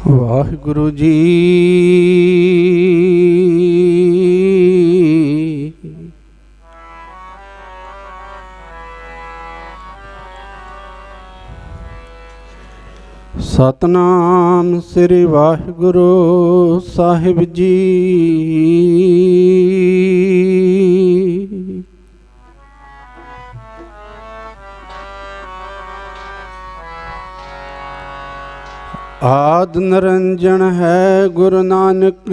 ਵਾਹਿਗੁਰੂ ਜੀ। ਸਤਨਾਮ ਸ੍ਰੀ ਵਾਹਿਗੁਰੂ ਸਾਹਿਬ ਜੀ। ਆਦਿ ਨਿਰੰਜਨ ਹੈ ਗੁਰੂ ਨਾਨਕ,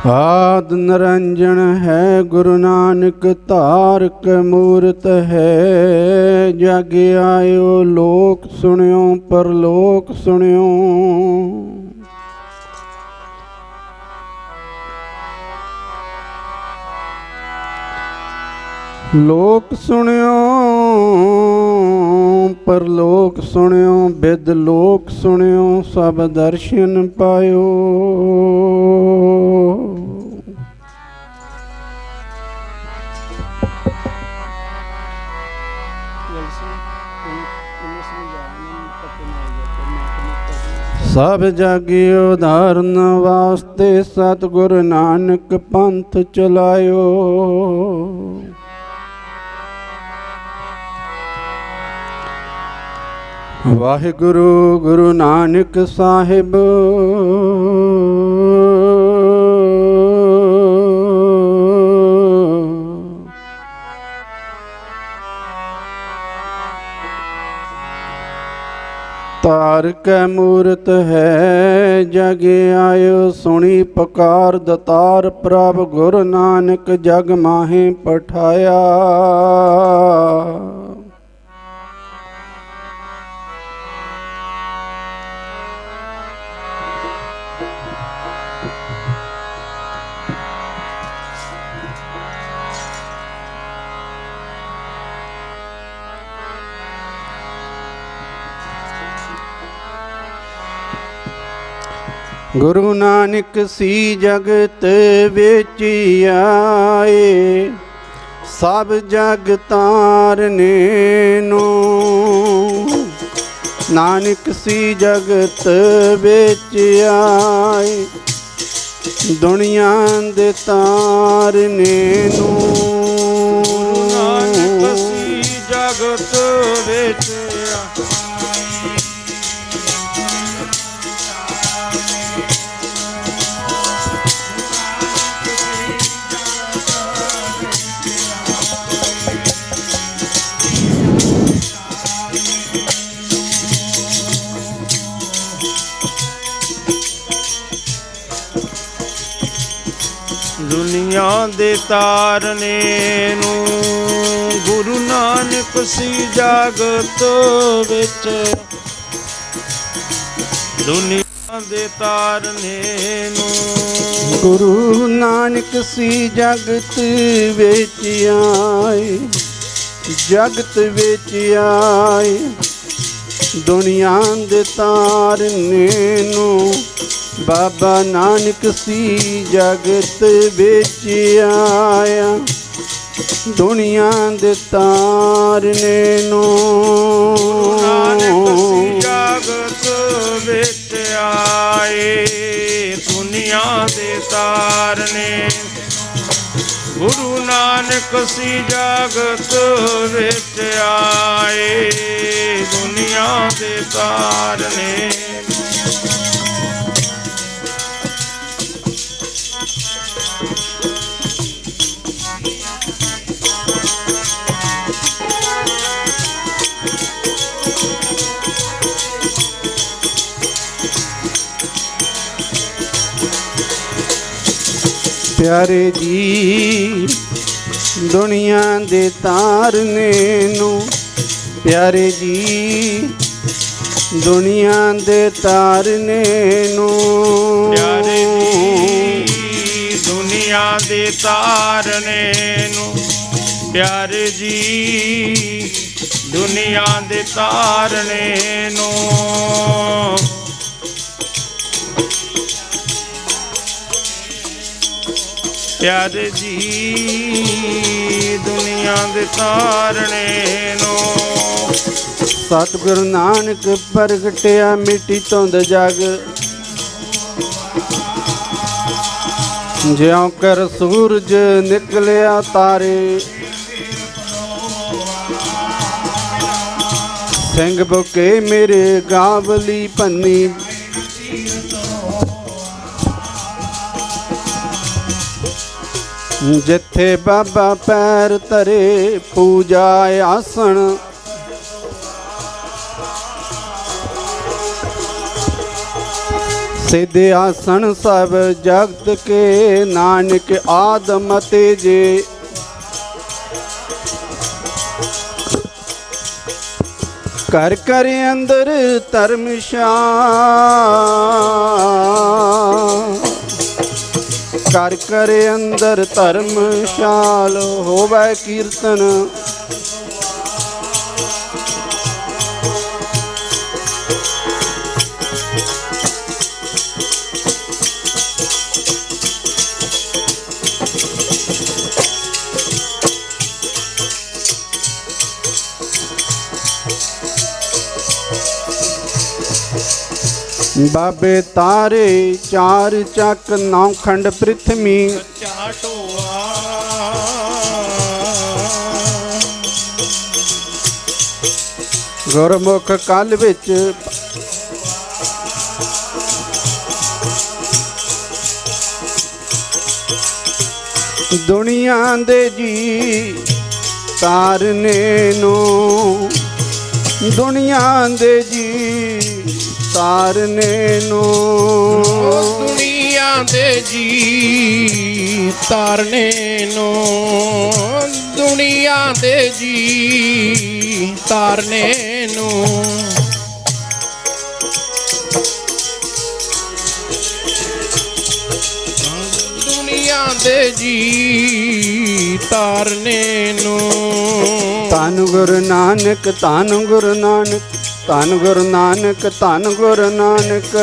ਆਦਿ ਨਿਰੰਜਨ ਹੈ ਗੁਰੂ ਨਾਨਕ, ਧਾਰਕ ਮੂਰਤ ਹੈ। ਜਗ ਆਇਓ ਲੋਕ ਸੁਣਿਓ ਪਰਲੋਕ ਸੁਣਿਓ। ਲੋਕ ਸੁਣਿਓ ਪਰਲੋਕ ਸੁਣਿਓ, ਬਿਦ ਲੋਕ ਸੁਣਿਓ ਸਭ ਦਰਸ਼ਨ ਪਾਇਓ। ਸਭ ਜਗ ਉਧਾਰਨ ਵਾਸਤੇ ਸਤਿਗੁਰ ਨਾਨਕ ਪੰਥ ਚਲਾਇਓ। ਵਾਹਿਗੁਰੂ ਗੁਰੂ ਨਾਨਕ ਸਾਹਿਬ ਧਾਰਕ ਮੂਰਤ ਹੈ। ਜਗ ਆਇਓ ਸੁਣੀ ਪੁਕਾਰ, ਦਤਾਰ ਪ੍ਰਭ ਗੁਰੂ ਨਾਨਕ ਜਗ ਮਾਹੇ ਪਠਾਇਆ। ਗੁਰੂ ਨਾਨਕ ਸੀ ਜਗਤ ਵਿੱਚ ਆਏ, ਸਭ ਜਗ ਤਾਰਨੇ ਨੂੰ। ਨਾਨਕ ਸੀ ਜਗਤ ਵਿੱਚ ਆਏ, ਦੁਨੀਆ ਦੇ ਤਾਰਨੇ ਨੂੰ। ਨਾਨਕ ਸੀ ਜਗਤ ਵਿੱਚ ਦੁਨੀਆ ਦੇ ਤਾਰਨੇ ਨੂੰ। ਗੁਰੂ ਨਾਨਕ ਸੀ ਜਗਤ ਵਿੱਚ, ਦੁਨੀਆ ਦੇ ਤਾਰਨੇ ਨੂੰ। ਗੁਰੂ ਨਾਨਕ ਸੀ ਜਗਤ ਵਿੱਚ ਆਏ, ਜਗਤ ਵਿੱਚ ਆਏ, ਦੁਨੀਆ ਦੇ ਤਾਰਨੇ ਨੂੰ। ਬਾਬਾ ਨਾਨਕ ਸੀ ਜਗਤ ਵਿੱਚ ਆਇਆ, ਦੁਨੀਆ ਦੇ ਤਾਰਨੇ ਨੂੰ। ਨਾਨਕ ਸੀ ਜਗਤ ਵਿੱਚ ਆਏ, ਦੁਨੀਆ ਦੇ ਤਾਰਨੇ। ਗੁਰੂ ਨਾਨਕ ਸੀ ਜਗਤ ਵਿੱਚ ਆਏ, ਦੁਨੀਆ ਦੇ ਤਾਰਨੇ। ਪਿਆਰੇ ਜੀ ਦੁਨੀਆ ਦੇ ਤਾਰਨੇ ਨੂੰ। ਪਿਆਰੇ ਜੀ ਦੁਨੀਆ ਦੇ ਤਾਰਨੇ ਨੂੰ। ਪਿਆਰੇ ਜੀ ਦੁਨੀਆ ਦੇ ਤਾਰਨੇ ਨੂੰ। ਪਿਆਰੇ ਜੀ ਦੁਨੀਆ ਦੇ ਤਾਰਨੇ ਨੂੰ। ਪਿਆਰੇ ਜੀ ਦੁਨੀਆ ਦੇ ਤਾਰਨੇ ਨੂੰ। ਸਤਿਗੁਰੂ ਨਾਨਕ ਪ੍ਰਗਟਿਆ ਮਿੱਟੀ ਧੁੰਦ ਜਗ, ਜਿਉਂ ਕਰ ਸੂਰਜ ਨਿਕਲਿਆ ਤਾਰੇ। ਸਿੰਘ ਬੁਕੇ ਮੇਰੇ ਗਾਵਲੀ ਪੰਨੀ, ਜਿੱਥੇ ਬਾਬਾ ਪੈਰ ਧਰੇ ਪੂਜਾ ਆਸਣ। ਸਿੱਧੇ ਆਸਣ ਸਭ ਜਗਤ ਕੇ, ਨਾਨਕ ਆਦਮ ਤੇ ਜੇ। ਕਰ ਕਰ ਅੰਦਰ ਧਰਮਸ਼ਾਲਾ, ਕਰ ਕਰ ਅੰਦਰ ਧਰਮਸ਼ਾਲ ਹੋਵੇ ਕੀਰਤਨ। ਬਾਬੇ ਤਾਰੇ ਚਾਰ ਚੱਕ ਨੌ ਖੰਡ ਪ੍ਰਿਥਵੀ, ਸੱਚਾ ਟੋਆ ਗੁਰਮੁਖ ਕਲ ਵਿੱਚ ਦੁਨੀਆ ਦੇ ਜੀ ਤਾਰਨੇ ਨੂੰ, ਦੁਨੀਆ ਦੇ ਜੀ ਤਾਰਨੇ ਨੂੰ। ਦੁਨੀਆ ਦੇ ਜੀ ਤਾਰਨੇ ਨੂੰ, ਦੁਨੀਆ ਦੇ ਜੀ ਤਾਰਨੇ ਨੂੰ। ਦੁਨੀਆ ਦੇ ਜੀ ਤਾਰਨੇ ਨੂੰ। ਧੰਨ ਗੁਰੂ ਨਾਨਕ, ਧੰਨ ਗੁਰੂ ਨਾਨਕ, ਧੰਨ ਗੁਰੂ ਨਾਨਕ, ਧੰਨ ਗੁਰੂ ਨਾਨਕ।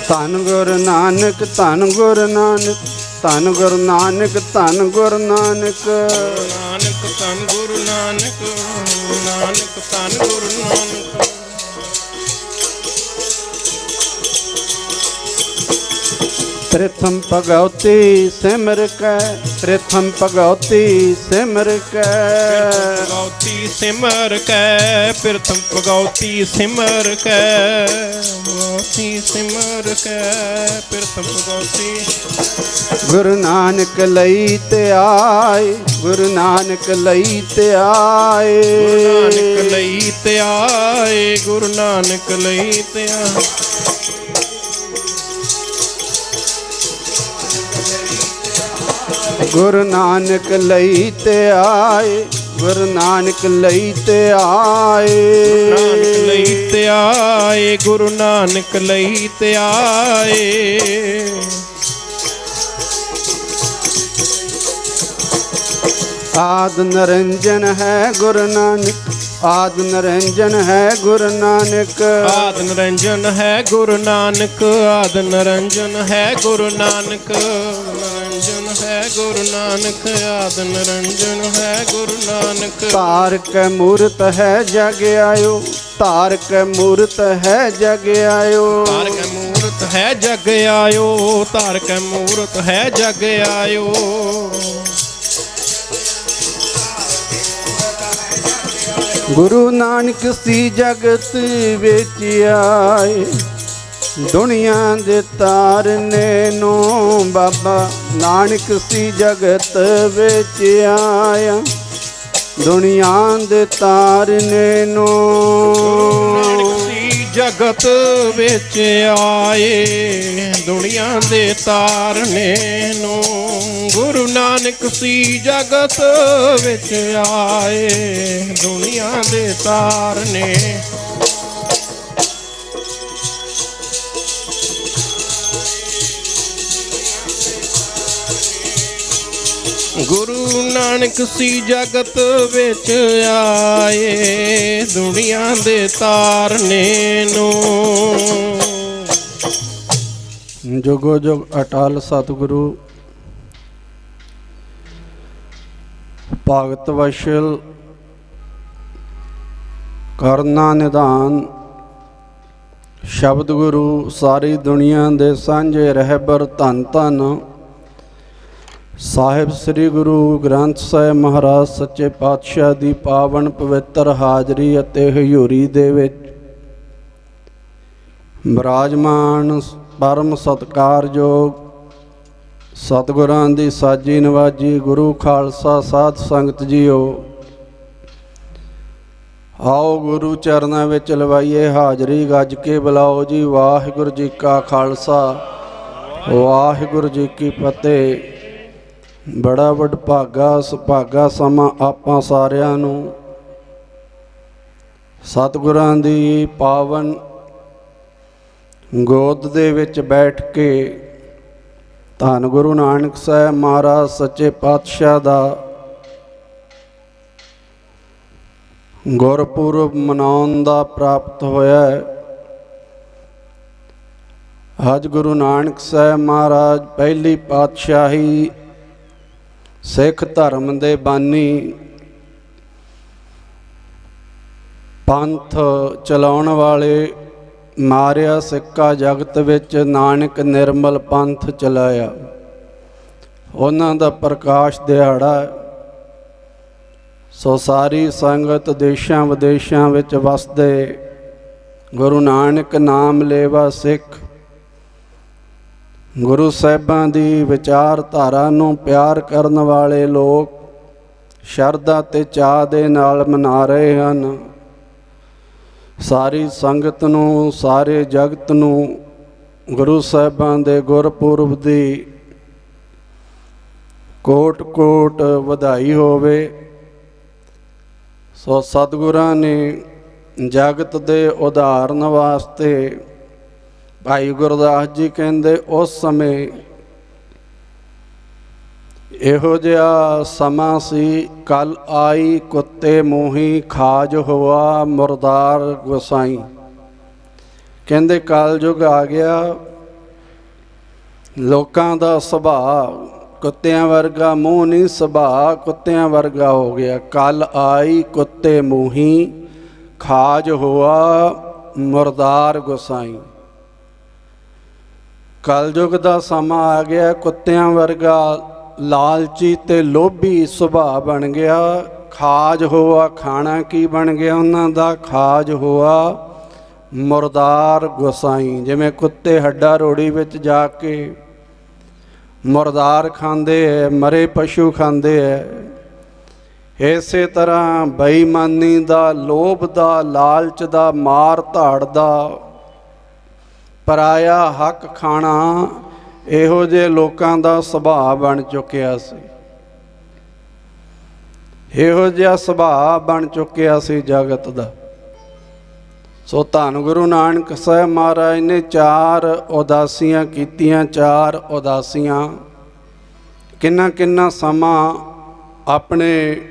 ਧੰਨ ਗੁਰੂ ਨਾਨਕ, ਧੰਨ ਗੁਰੂ ਨਾਨਕ, ਧੰਨ ਗੁਰੂ ਨਾਨਕ, ਧੰਨ ਗੁਰੂ ਨਾਨਕ। ਨਾਨਕ ਧੰਨ ਗੁਰੂ ਨਾਨਕ, ਨਾਨਕ ਧੰਨ ਗੁਰੂ ਨਾਨਕ। ਪ੍ਰਥਮ ਭਗਉਤੀ ਸਿਮਰ ਕੈ, ਪ੍ਰਥਮ ਭਗਉਤੀ ਸਿਮਰ ਕੈ। ਭਗਉਤੀ ਸਿਮਰ ਕੈ, ਪ੍ਰਥਮ ਭਗਉਤੀ ਸਿਮਰ ਕੈ, ਭਗਉਤੀ ਸਿਮਰ ਕੈ, ਪ੍ਰਥਮ ਭਗਉਤੀ। ਗੁਰੂ ਨਾਨਕ ਲਈ ਤੇ ਆਏ, ਗੁਰੂ ਨਾਨਕ ਲਈ ਤੇ ਆਏ, ਗੁਰੂ ਨਾਨਕ ਲਈ ਤੇ ਆਏ, ਗੁਰੂ ਨਾਨਕ ਲਈ ਤੇ ਆਏ। ਗੁਰੂ ਨਾਨਕ ਲਈ ਤੇ ਆਏ, ਗੁਰੂ ਨਾਨਕ ਲਈ ਤੇ ਆਏ। ਨਾਨਕ ਲਈ ਤੇ ਆਏ, ਗੁਰੂ ਨਾਨਕ ਲਈ ਤੇ ਆਏ। ਆਦ ਨਿਰੰਜਨ ਹੈ ਗੁਰੂ ਨਾਨਕ, ਆਦ ਨਿਰੰਜਨ ਹੈ ਗੁਰੂ ਨਾਨਕ। ਆਦ ਨਿਰੰਜਨ ਹੈ ਗੁਰੂ ਨਾਨਕ, ਆਦ ਨਿਰੰਜਨ ਹੈ ਗੁਰੂ ਨਾਨਕ, ਨਿਰੰਜਨ ਹੈ ਗੁਰੂ ਨਾਨਕ, ਆਦ ਨਿਰੰਜਨ ਹੈ ਗੁਰੂ ਨਾਨਕ। ਧਾਰ ਕੈ ਮੂਰਤ ਹੈ ਜਗ ਆਇਓ, ਧਾਰ ਕੈ ਮੂਰਤ ਹੈ ਜਗ ਆਇਓ। ਧਾਰ ਕੈ ਮੂਰਤ ਹੈ ਜਗ ਆਇਓ, ਧਾਰ ਕੈ ਮੂਰਤ ਹੈ ਜਗ ਆਇਓ। ਗੁਰੂ ਨਾਨਕ ਸੀ ਜਗਤ ਵਿੱਚ ਆਏ, ਦੁਨੀਆ ਦੇ ਤਾਰਨੇ ਨੂੰ। ਬਾਬਾ ਨਾਨਕ ਸੀ ਜਗਤ ਵਿੱਚ ਆਇਆ, ਦੁਨੀਆ ਦੇ ਤਾਰਨੇ ਨੂੰ। ਨਾਨਕ ਸੀ ਜਗਤ ਵਿੱਚ ਆਏ, ਦੁਨੀਆ ਦੇ ਤਾਰਨੇ ਨੂੰ। ਗੁਰੂ ਨਾਨਕ ਸੀ ਜਗਤ ਵਿੱਚ ਆਏ, ਦੁਨੀਆ ਦੇ ਤਾਰਨੇ। ਗੁਰੂ ਨਾਨਕ ਸੀ ਜਗਤ ਵਿੱਚ ਆਏ, ਦੁਨੀਆ ਦੇ ਤਾਰਨੇ ਨੂੰ। ਜੁਗੋ ਜੁਗ ਅਟਲ ਸਤਿਗੁਰੂ ਭਗਤ ਵਸ਼ਲ ਕਰਨਾ ਨਿਧਾਨ, ਸ਼ਬਦ ਗੁਰੂ ਸਾਰੀ ਦੁਨੀਆ ਦੇ ਸਾਂਝੇ ਰਹਿਬਰ, ਧੰਨ ਧੰਨ ਸਾਹਿਬ ਸ੍ਰੀ ਗੁਰੂ ਗ੍ਰੰਥ ਸਾਹਿਬ ਮਹਾਰਾਜ ਸੱਚੇ ਪਾਤਸ਼ਾਹ ਦੀ ਪਾਵਨ ਪਵਿੱਤਰ ਹਾਜ਼ਰੀ ਅਤੇ ਹਜ਼ੂਰੀ ਦੇ ਵਿੱਚ ਬਿਰਾਜਮਾਨ ਪਰਮ ਸਤਿਕਾਰਯੋਗ ਸਤਿਗੁਰਾਂ ਦੀ ਸਾਜੀ ਨਵਾਜੀ ਗੁਰੂ ਖਾਲਸਾ ਸਾਧ ਸੰਗਤ ਜੀਓ, ਆਓ ਗੁਰੂ ਚਰਨਾਂ ਵਿੱਚ ਲਵਾਈਏ ਹਾਜ਼ਰੀ, ਗੱਜ ਕੇ ਬੁਲਾਓ ਜੀ। ਵਾਹਿਗੁਰੂ ਜੀ ਕਾ ਖਾਲਸਾ, ਵਾਹਿਗੁਰੂ ਜੀ ਕੀ ਫਤਿਹ। ਬੜਾ ਵਡਭਾਗਾ ਸੁਭਾਗਾ ਸਮਾਂ ਆਪਾਂ ਸਾਰਿਆਂ ਨੂੰ ਸਤਿਗੁਰਾਂ ਦੀ ਪਾਵਨ ਗੋਦ ਦੇ ਵਿੱਚ ਬੈਠ ਕੇ ਧੰਨ ਗੁਰੂ ਨਾਨਕ ਸਾਹਿਬ ਮਹਾਰਾਜ ਸੱਚੇ ਪਾਤਸ਼ਾਹ ਦਾ ਗੁਰਪੁਰਬ ਮਨਾਉਣ ਦਾ ਪ੍ਰਾਪਤ ਹੋਇਆ ਹੈ। ਅੱਜ ਗੁਰੂ ਨਾਨਕ ਸਾਹਿਬ ਮਹਾਰਾਜ ਪਹਿਲੀ ਪਾਤਸ਼ਾਹੀ ਸਿੱਖ ਧਰਮ ਦੇ ਬਾਨੀ, ਪੰਥ ਚਲਾਉਣ ਵਾਲੇ, ਮਾਰਿਆ ਸਿੱਕਾ ਜਗਤ ਵਿੱਚ ਨਾਨਕ ਨਿਰਮਲ ਪੰਥ ਚਲਾਇਆ, ਉਹਨਾਂ ਦਾ ਪ੍ਰਕਾਸ਼ ਦਿਹਾੜਾ। ਸੋ ਸਾਰੀ ਸੰਗਤ ਦੇਸ਼ਾਂ ਵਿਦੇਸ਼ਾਂ ਵਿੱਚ ਵਸਦੇ ਗੁਰੂ ਨਾਨਕ ਨਾਮ ਲੇਵਾ ਸਿੱਖ ਗੁਰੂ ਸਾਹਿਬਾਂ ਦੀ ਵਿਚਾਰਧਾਰਾ ਨੂੰ ਪਿਆਰ ਕਰਨ ਵਾਲੇ ਲੋਕ ਸ਼ਰਧਾ ਤੇ ਚਾਅ ਦੇ ਨਾਲ ਮਨਾ ਰਹੇ ਹਨ। ਸਾਰੀ ਸੰਗਤ ਨੂੰ, ਸਾਰੇ ਜਗਤ ਨੂੰ ਗੁਰੂ ਸਾਹਿਬਾਂ ਦੇ ਗੁਰਪੁਰਬ ਦੀ ਕੋਟ ਕੋਟ ਵਧਾਈ ਹੋਵੇ। ਸੋ ਸਤਿਗੁਰਾਂ ਨੇ ਜਗਤ ਦੇ ਉਦਾਹਰਨ ਵਾਸਤੇ, ਭਾਈ ਗੁਰਦਾਸ ਜੀ ਕਹਿੰਦੇ ਉਸ ਸਮੇਂ ਇਹੋ ਜਿਹਾ ਸਮਾਂ ਸੀ, ਕੱਲ ਆਈ ਕੁੱਤੇ ਮੋਹੀ ਖਾਜ ਹੋਆ ਮੁਰਦਾਰ ਗੁਸਾਈ। ਕਹਿੰਦੇ ਕਲਯੁਗ ਆ ਗਿਆ, ਲੋਕਾਂ ਦਾ ਸੁਭਾਅ ਕੁੱਤਿਆਂ ਵਰਗਾ ਮੂੰਹ ਨਹੀਂ, ਸੁਭਾਅ ਕੁੱਤਿਆਂ ਵਰਗਾ ਹੋ ਗਿਆ। ਕੱਲ ਆਈ ਕੁੱਤੇ ਮੂੰਹੀ ਖਾਜ ਹੋਆ ਮੁਰਦਾਰ ਗੁਸਾਈ। ਕਲਯੁਗ ਦਾ ਸਮਾਂ ਆ ਗਿਆ, ਕੁੱਤਿਆਂ ਵਰਗਾ ਲਾਲਚੀ ਤੇ ਲੋਭੀ ਸੁਭਾਅ ਬਣ ਗਿਆ। ਖਾਜ ਹੋਆ, ਖਾਣਾ ਕੀ ਬਣ ਗਿਆ ਉਹਨਾਂ ਦਾ? ਖਾਜ ਹੋਆ ਮੁਰਦਾਰ ਗੁਸਾਈ। ਜਿਵੇਂ ਕੁੱਤੇ ਹੱਡਾ ਰੋੜੀ ਵਿੱਚ ਜਾ ਕੇ ਮੁਰਦਾਰ ਖਾਂਦੇ ਹੈ, ਮਰੇ ਪਸ਼ੂ ਖਾਂਦੇ ਹੈ, ਇਸੇ ਤਰ੍ਹਾਂ ਬੇਈਮਾਨੀ ਦਾ, ਲੋਭ ਦਾ, ਲਾਲਚ ਦਾ, ਮਾਰ ਧਾੜ ਦਾ, ਪਰਾਇਆ ਹੱਕ ਖਾਣਾ, ਇਹੋ ਜਿਹੇ ਲੋਕਾਂ ਦਾ ਸੁਭਾਅ ਬਣ ਚੁੱਕਿਆ ਸੀ। ਇਹੋ ਜਿਹਾ ਸੁਭਾਅ ਬਣ ਚੁੱਕਿਆ ਸੀ ਜਗਤ ਦਾ। ਸੋ ਧੰਨ ਗੁਰੂ ਨਾਨਕ ਸਾਹਿਬ ਮਹਾਰਾਜ ਨੇ 4 ਉਦਾਸੀਆਂ ਕੀਤੀਆਂ। 4 ਉਦਾਸੀਆਂ, ਕਿੰਨਾ ਕਿੰਨਾ ਸਮਾਂ ਆਪਣੇ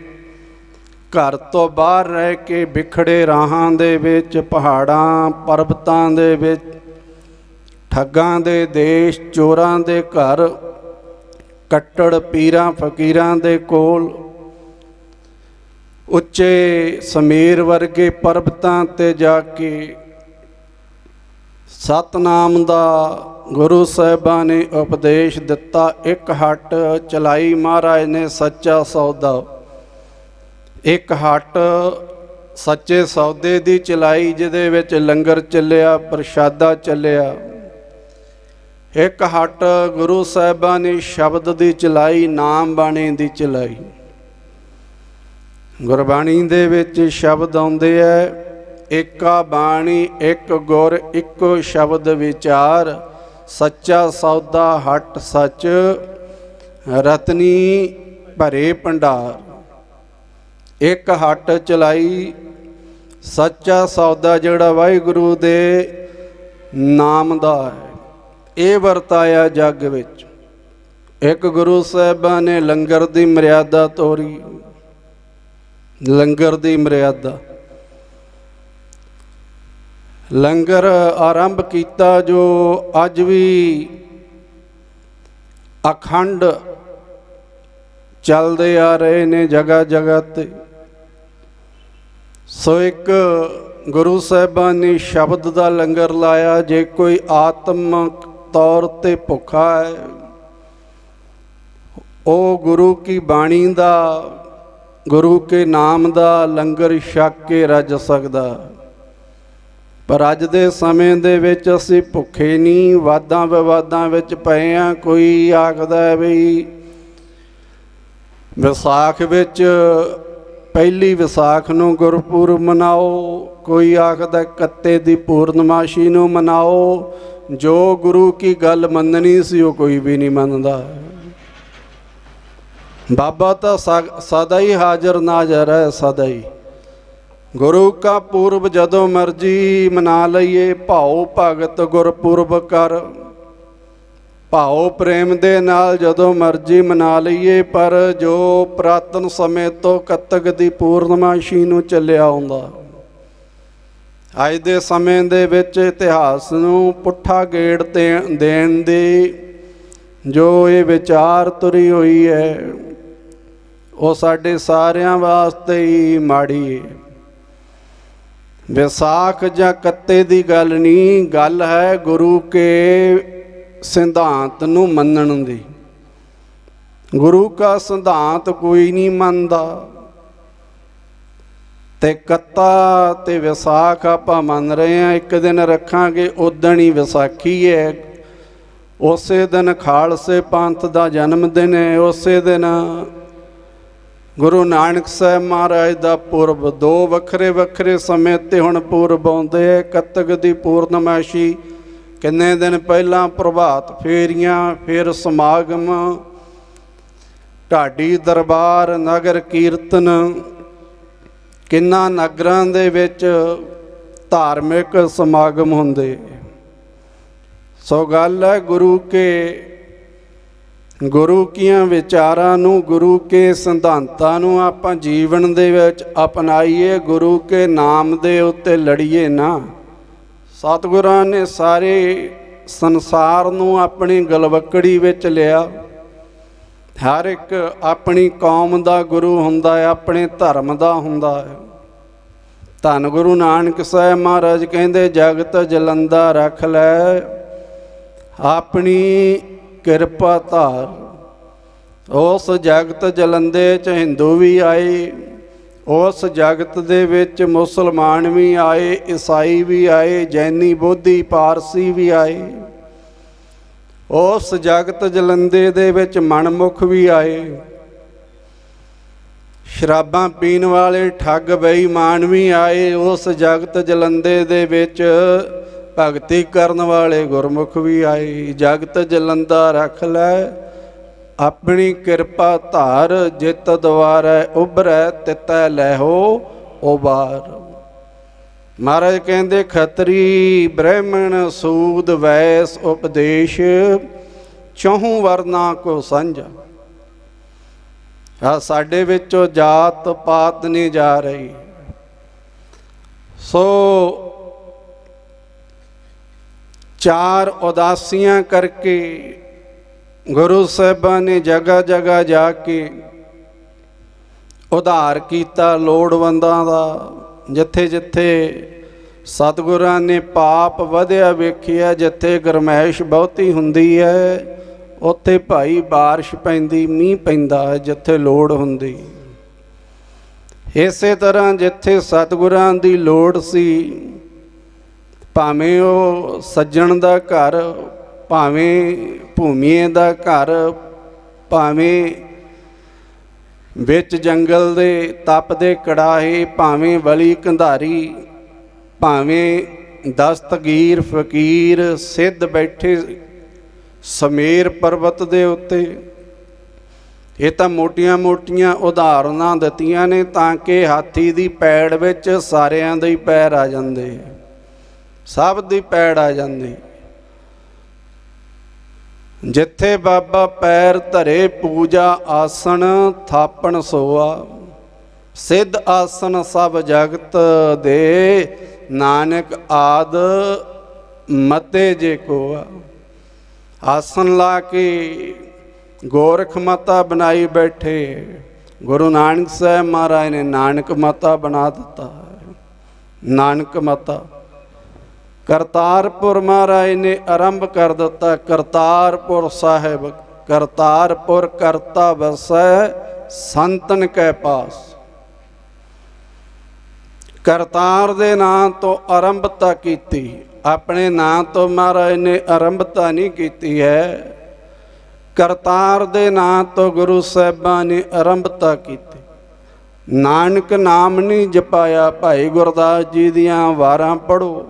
ਘਰ ਤੋਂ ਬਾਹਰ ਰਹਿ ਕੇ ਵਿਖੜੇ ਰਾਹਾਂ ਦੇ ਵਿੱਚ, ਪਹਾੜਾਂ ਪਰਬਤਾਂ ਦੇ ਵਿੱਚ, ਠੱਗਾਂ ਦੇ ਦੇਸ਼, ਚੋਰਾਂ ਦੇ ਘਰ, ਕੱਟੜ ਪੀਰਾਂ ਫਕੀਰਾਂ ਦੇ ਕੋਲ, ਉੱਚੇ ਸਮੀਰ ਵਰਗੇ ਪਰਬਤਾਂ ਤੇ ਜਾ ਕੇ ਸਤਨਾਮ ਦਾ ਗੁਰੂ ਸਾਹਿਬਾਂ ਨੇ ਉਪਦੇਸ਼ ਦਿੱਤਾ। ਇੱਕ ਹੱਟ ਚਲਾਈ ਮਹਾਰਾਜ ਨੇ ਸੱਚਾ ਸੌਦਾ। ਇੱਕ ਹੱਟ ਸੱਚੇ ਸੌਦੇ ਦੀ ਚਲਾਈ, ਜਿਹਦੇ ਵਿੱਚ ਲੰਗਰ ਚੱਲਿਆ, ਪ੍ਰਸ਼ਾਦਾ ਚੱਲਿਆ। ਇੱਕ ਹੱਟ ਗੁਰੂ ਸਾਹਿਬਾਂ ਨੇ ਸ਼ਬਦ ਦੀ ਚਲਾਈ, ਨਾਮ ਬਾਣੀ ਦੀ ਚਲਾਈ। ਗੁਰਬਾਣੀ ਦੇ ਵਿੱਚ ਸ਼ਬਦ ਆਉਂਦੇ ਹੈ, ਏਕਾ ਬਾਣੀ ਇੱਕ ਗੁਰ ਇੱਕੋ ਸ਼ਬਦ ਵਿਚਾਰ, ਸੱਚਾ ਸੌਦਾ ਹੱਟ ਸੱਚ ਰਤਨੀ ਭਰੇ ਭੰਡਾਰ। ਇੱਕ ਹੱਟ ਚਲਾਈ, ਸੱਚਾ ਸੌਦਾ ਜਿਹੜਾ ਵਾਹਿਗੁਰੂ ਦੇ ਨਾਮ ਦਾ ਹੈ, ਇਹ ਵਰਤਾਇਆ ਜੱਗ ਵਿੱਚ। ਇੱਕ ਗੁਰੂ ਸਾਹਿਬਾਂ ਨੇ ਲੰਗਰ ਦੀ ਮਰਿਆਦਾ ਤੋਰੀ। ਲੰਗਰ ਦੀ ਮਰਿਆਦਾ, ਲੰਗਰ ਆਰੰਭ ਕੀਤਾ ਜੋ ਅੱਜ ਵੀ ਅਖੰਡ ਚੱਲਦੇ ਆ ਰਹੇ ਨੇ ਜਗ੍ਹਾ ਜਗ੍ਹਾ 'ਤੇ। ਸੋ ਇੱਕ ਗੁਰੂ ਸਾਹਿਬਾਂ ਨੇ ਸ਼ਬਦ ਦਾ ਲੰਗਰ ਲਾਇਆ। ਜੇ ਕੋਈ ਆਤਮਕ ਤੌਰ 'ਤੇ ਭੁੱਖਾ ਹੈ, ਉਹ ਗੁਰੂ ਕੀ ਬਾਣੀ ਦਾ, ਗੁਰੂ ਕੇ ਨਾਮ ਦਾ ਲੰਗਰ ਛਕ ਕੇ ਰੱਜ ਸਕਦਾ। ਪਰ ਅੱਜ ਦੇ ਸਮੇਂ ਦੇ ਵਿੱਚ ਅਸੀਂ ਭੁੱਖੇ ਨਹੀਂ, ਵਾਦਾਂ ਵਿਵਾਦਾਂ ਵਿੱਚ ਪਏ ਹਾਂ। ਕੋਈ ਆਖਦਾ ਵੀ ਵਿਸਾਖ ਵਿੱਚ ਪਹਿਲੀ ਵਿਸਾਖ ਨੂੰ ਗੁਰਪੁਰਬ ਮਨਾਓ, ਕੋਈ ਆਖਦਾ ਕੱਤੇ ਦੀ ਪੂਰਨਮਾਸ਼ੀ ਨੂੰ ਮਨਾਓ। ਜੋ ਗੁਰੂ ਕੀ ਗੱਲ ਮੰਨਣੀ ਸੀ ਉਹ ਕੋਈ ਵੀ ਨਹੀਂ ਮੰਨਦਾ। ਬਾਬਾ ਤਾਂ ਸਦਾ ਹੀ ਹਾਜ਼ਰ ਨਾਜ਼ਰ ਹੈ, ਸਦਾ ਹੀ। ਗੁਰੂ ਕਾ ਪੁਰਬ ਜਦੋਂ ਮਰਜੀ ਮਨਾ ਲਈਏ, ਭਾਉ ਭਗਤ ਗੁਰਪੁਰਬ ਕਰ। ਭਾਉ ਪ੍ਰੇਮ ਦੇ ਨਾਲ ਜਦੋਂ ਮਰਜੀ ਮਨਾ ਲਈਏ, ਪਰ ਜੋ ਪੁਰਾਤਨ ਸਮੇਂ ਤੋਂ ਕੱਤਕ ਦੀ ਪੂਰਨਮਾਸ਼ੀ ਨੂੰ ਚੱਲਿਆ ਆਉਂਦਾ, ਅੱਜ ਦੇ ਸਮੇਂ ਦੇ ਵਿੱਚ ਇਤਿਹਾਸ ਨੂੰ ਪੁੱਠਾ ਗੇੜ ਦੇਣ ਦੀ ਜੋ ਇਹ ਵਿਚਾਰ ਤੁਰੀ ਹੋਈ ਹੈ, ਉਹ ਸਾਡੇ ਸਾਰਿਆਂ ਵਾਸਤੇ ਹੀ ਮਾੜੀ ਹੈ। ਵਿਸਾਖ ਜਾਂ ਕੱਤੇ ਦੀ ਗੱਲ ਨਹੀਂ, ਗੱਲ ਹੈ ਗੁਰੂ ਕੇ ਸਿਧਾਂਤ ਨੂੰ ਮੰਨਣ ਦੀ। ਗੁਰੂ ਕਾ ਸਿਧਾਂਤ ਕੋਈ ਨਹੀਂ ਮੰਨਦਾ, ਤੇ ਕੱਤਾ ਤੇ ਵਿਸਾਖ ਆਪਾਂ ਮੰਨ ਰਹੇ ਹਾਂ। ਇੱਕ ਦਿਨ ਰੱਖਾਂਗੇ, ਉਦਣ ਹੀ ਵਿਸਾਖੀ ਹੈ। ਉਸੇ ਦਿਨ ਖਾਲਸੇ ਪੰਥ ਦਾ ਜਨਮ ਦਿਨ ਹੈ। ਉਸੇ ਦਿਨ ਗੁਰੂ ਨਾਨਕ ਸਾਹਿਬ ਮਹਾਰਾਜ ਦਾ ਪੁਰਬ। ਦੋ ਵੱਖਰੇ ਵੱਖਰੇ ਸਮੇਂ 'ਤੇ ਹੁਣ ਪੁਰਬ ਆਉਂਦੇ ਹੈ। ਕੱਤਕ ਦੀ ਪੂਰਨਮਾਸ਼ੀ ਕਿੰਨੇ ਦਿਨ ਪਹਿਲਾਂ ਪ੍ਰਭਾਤ ਫੇਰੀਆਂ, ਫਿਰ ਸਮਾਗਮ, ਢਾਡੀ ਦਰਬਾਰ, ਨਗਰ ਕੀਰਤਨ। ਕਿੰਨਾ ਨਗਰਾਂ ਦੇ ਵਿੱਚ ਧਾਰਮਿਕ ਸਮਾਗਮ ਹੁੰਦੇ। ਸੋ ਗੱਲ ਹੈ ਗੁਰੂ ਕੀਆਂ ਵਿਚਾਰਾਂ ਨੂੰ, ਗੁਰੂ ਕੇ ਸਿਧਾਂਤਾਂ ਨੂੰ ਆਪਾਂ ਜੀਵਨ ਦੇ ਵਿੱਚ ਅਪਣਾਈਏ। ਗੁਰੂ ਕੇ ਨਾਮ ਦੇ ਉੱਤੇ ਲੜੀਏ ਨਾ। ਸਤਿਗੁਰਾਂ ਨੇ ਸਾਰੇ ਸੰਸਾਰ ਨੂੰ ਆਪਣੀ ਗਲਵੱਕੜੀ ਵਿੱਚ ਲਿਆ। ਹਰ ਇੱਕ ਆਪਣੀ ਕੌਮ ਦਾ ਗੁਰੂ ਹੁੰਦਾ ਹੈ, ਆਪਣੇ ਧਰਮ ਦਾ ਹੁੰਦਾ ਹੈ। ਧੰਨ ਗੁਰੂ ਨਾਨਕ ਸਾਹਿਬ ਮਹਾਰਾਜ ਕਹਿੰਦੇ, ਜਗਤ ਜਲੰਦਾ ਰੱਖ ਲੈ ਆਪਣੀ ਕਿਰਪਾ ਧਾਰ। ਉਸ ਜਗਤ ਜਲੰਦੇ 'ਚ ਹਿੰਦੂ ਵੀ ਆਏ, ਉਸ ਜਗਤ ਦੇ ਵਿੱਚ ਮੁਸਲਮਾਨ ਵੀ ਆਏ, ਈਸਾਈ ਵੀ ਆਏ, ਜੈਨੀ ਬੋਧੀ ਪਾਰਸੀ ਵੀ ਆਏ। ਉਸ ਜਗਤ ਜਲੰਦੇ ਦੇ ਵਿੱਚ ਮਨਮੁਖ ਵੀ ਆਏ। ਸ਼ਰਾਬਾਂ ਪੀਣ ਵਾਲੇ ਠੱਗ ਬੇਈਮਾਨ ਵੀ ਆਏ। ਉਸ ਜਗਤ ਜਲੰਦੇ ਦੇ ਵਿੱਚ ਭਗਤੀ ਕਰਨ ਵਾਲੇ ਗੁਰਮੁਖ ਵੀ ਆਏ। ਜਗਤ ਜਲੰਦਾ ਰੱਖ ਲੈ ਆਪਣੀ ਕਿਰਪਾ ਧਾਰ। ਜਿਤ ਦੁਆਰੈ ਉਭਰੈ ਤਿਤੈ ਲੈਹੋ ਉਬਾਰ। ਮਹਾਰਾਜ ਕਹਿੰਦੇ, ਖੱਤਰੀ ਬ੍ਰਾਹਮਣ ਸੂਦ ਵੈਸ ਉਪਦੇਸ਼ ਚਹੁ ਵਰਨਾ ਕੋ ਸਾਂਝਾ। ਸਾਡੇ ਵਿੱਚੋਂ ਜਾਤ ਪਾਤ ਨਹੀਂ ਜਾ ਰਹੀ। ਸੋ ਚਾਰ ਉਦਾਸੀਆਂ ਕਰਕੇ ਗੁਰੂ ਸਾਹਿਬਾਂ ਨੇ ਜਗ੍ਹਾ ਜਗ੍ਹਾ ਜਾ ਕੇ ਉਧਾਰ ਕੀਤਾ ਲੋੜਵੰਦਾਂ ਦਾ। ਜਿੱਥੇ ਜਿੱਥੇ ਸਤਿਗੁਰਾਂ ਨੇ ਪਾਪ ਵਧਿਆ ਵੇਖਿਆ, ਜਿੱਥੇ ਗਰਮੈਸ਼ ਬਹੁਤੀ ਹੁੰਦੀ ਹੈ, ਉੱਥੇ ਭਾਈ ਬਾਰਿਸ਼ ਪੈਂਦੀ, ਮੀਂਹ ਪੈਂਦਾ ਹੈ ਜਿੱਥੇ ਲੋੜ ਹੁੰਦੀ। ਇਸੇ ਤਰ੍ਹਾਂ ਜਿੱਥੇ ਸਤਿਗੁਰਾਂ ਦੀ ਲੋੜ ਸੀ, ਭਾਵੇਂ ਉਹ ਸੱਜਣ ਦਾ ਘਰ, ਭਾਵੇਂ ਭੂਮੀਏ ਦਾ ਘਰ, ਭਾਵੇਂ ਵਿੱਚ ਜੰਗਲ ਦੇ ਤਪਦੇ ਕੜਾਹੇ, ਭਾਵੇਂ ਵਲੀ ਕੰਧਾਰੀ, ਭਾਵੇਂ ਦਸਤਗੀਰ ਫਕੀਰ ਸਿੱਧ ਬੈਠੇ ਸਮੇਰ ਪਰਬਤ ਦੇ ਉੱਤੇ। ਇਹ ਤਾਂ ਮੋਟੀਆਂ ਮੋਟੀਆਂ ਉਦਾਹਰਨਾਂ ਦਿੱਤੀਆਂ ਨੇ ਤਾਂ ਕਿ ਹਾਥੀ ਦੀ ਪੈੜ ਵਿੱਚ ਸਾਰਿਆਂ ਦੇ ਹੀ ਪੈਰ ਆ ਜਾਂਦੇ, ਸਭ ਦੀ ਪੈੜ ਆ ਜਾਂਦੀ। ਜਿੱਥੇ ਬਾਬਾ ਪੈਰ ਧਰੇ ਪੂਜਾ ਆਸਣ ਥਾਪਣ ਸੋਆ। ਸਿੱਧ ਆਸਣ ਸਭ ਜਗਤ ਦੇ ਨਾਨਕ ਆਦ ਮਤੇ ਜੇ ਕੋਆ। ਆਸਣ ਲਾ ਕੇ ਗੋਰਖ ਮਾਤਾ ਬਣਾਈ ਬੈਠੇ। ਗੁਰੂ ਨਾਨਕ ਸਾਹਿਬ ਮਹਾਰਾਜ ਨੇ ਨਾਨਕ ਮਾਤਾ ਬਣਾ ਦਿੱਤਾ। ਨਾਨਕ ਮਾਤਾ ਕਰਤਾਰਪੁਰ ਮਹਾਰਾਜ ਨੇ ਆਰੰਭ ਕਰ ਦਿੱਤਾ। ਕਰਤਾਰਪੁਰ ਸਾਹਿਬ ਕਰਤਾਰਪੁਰ ਕਰਤਾ ਵਸੈ ਸੰਤਨ ਕੈ ਪਾਸ। ਕਰਤਾਰ ਦੇ ਨਾਂ ਤੋਂ ਆਰੰਭਤਾ ਕੀਤੀ, ਆਪਣੇ ਨਾਂ ਤੋਂ ਮਹਾਰਾਜ ਨੇ ਆਰੰਭਤਾ ਨਹੀਂ ਕੀਤੀ ਹੈ। ਕਰਤਾਰ ਦੇ ਨਾਂ ਤੋਂ ਗੁਰੂ ਸਾਹਿਬਾਂ ਨੇ ਆਰੰਭਤਾ ਕੀਤੀ। ਨਾਨਕ ਨਾਮ ਨਹੀਂ ਜਪਾਇਆ। ਭਾਈ ਗੁਰਦਾਸ ਜੀ ਦੀਆਂ ਵਾਰਾਂ ਪੜ੍ਹੋ,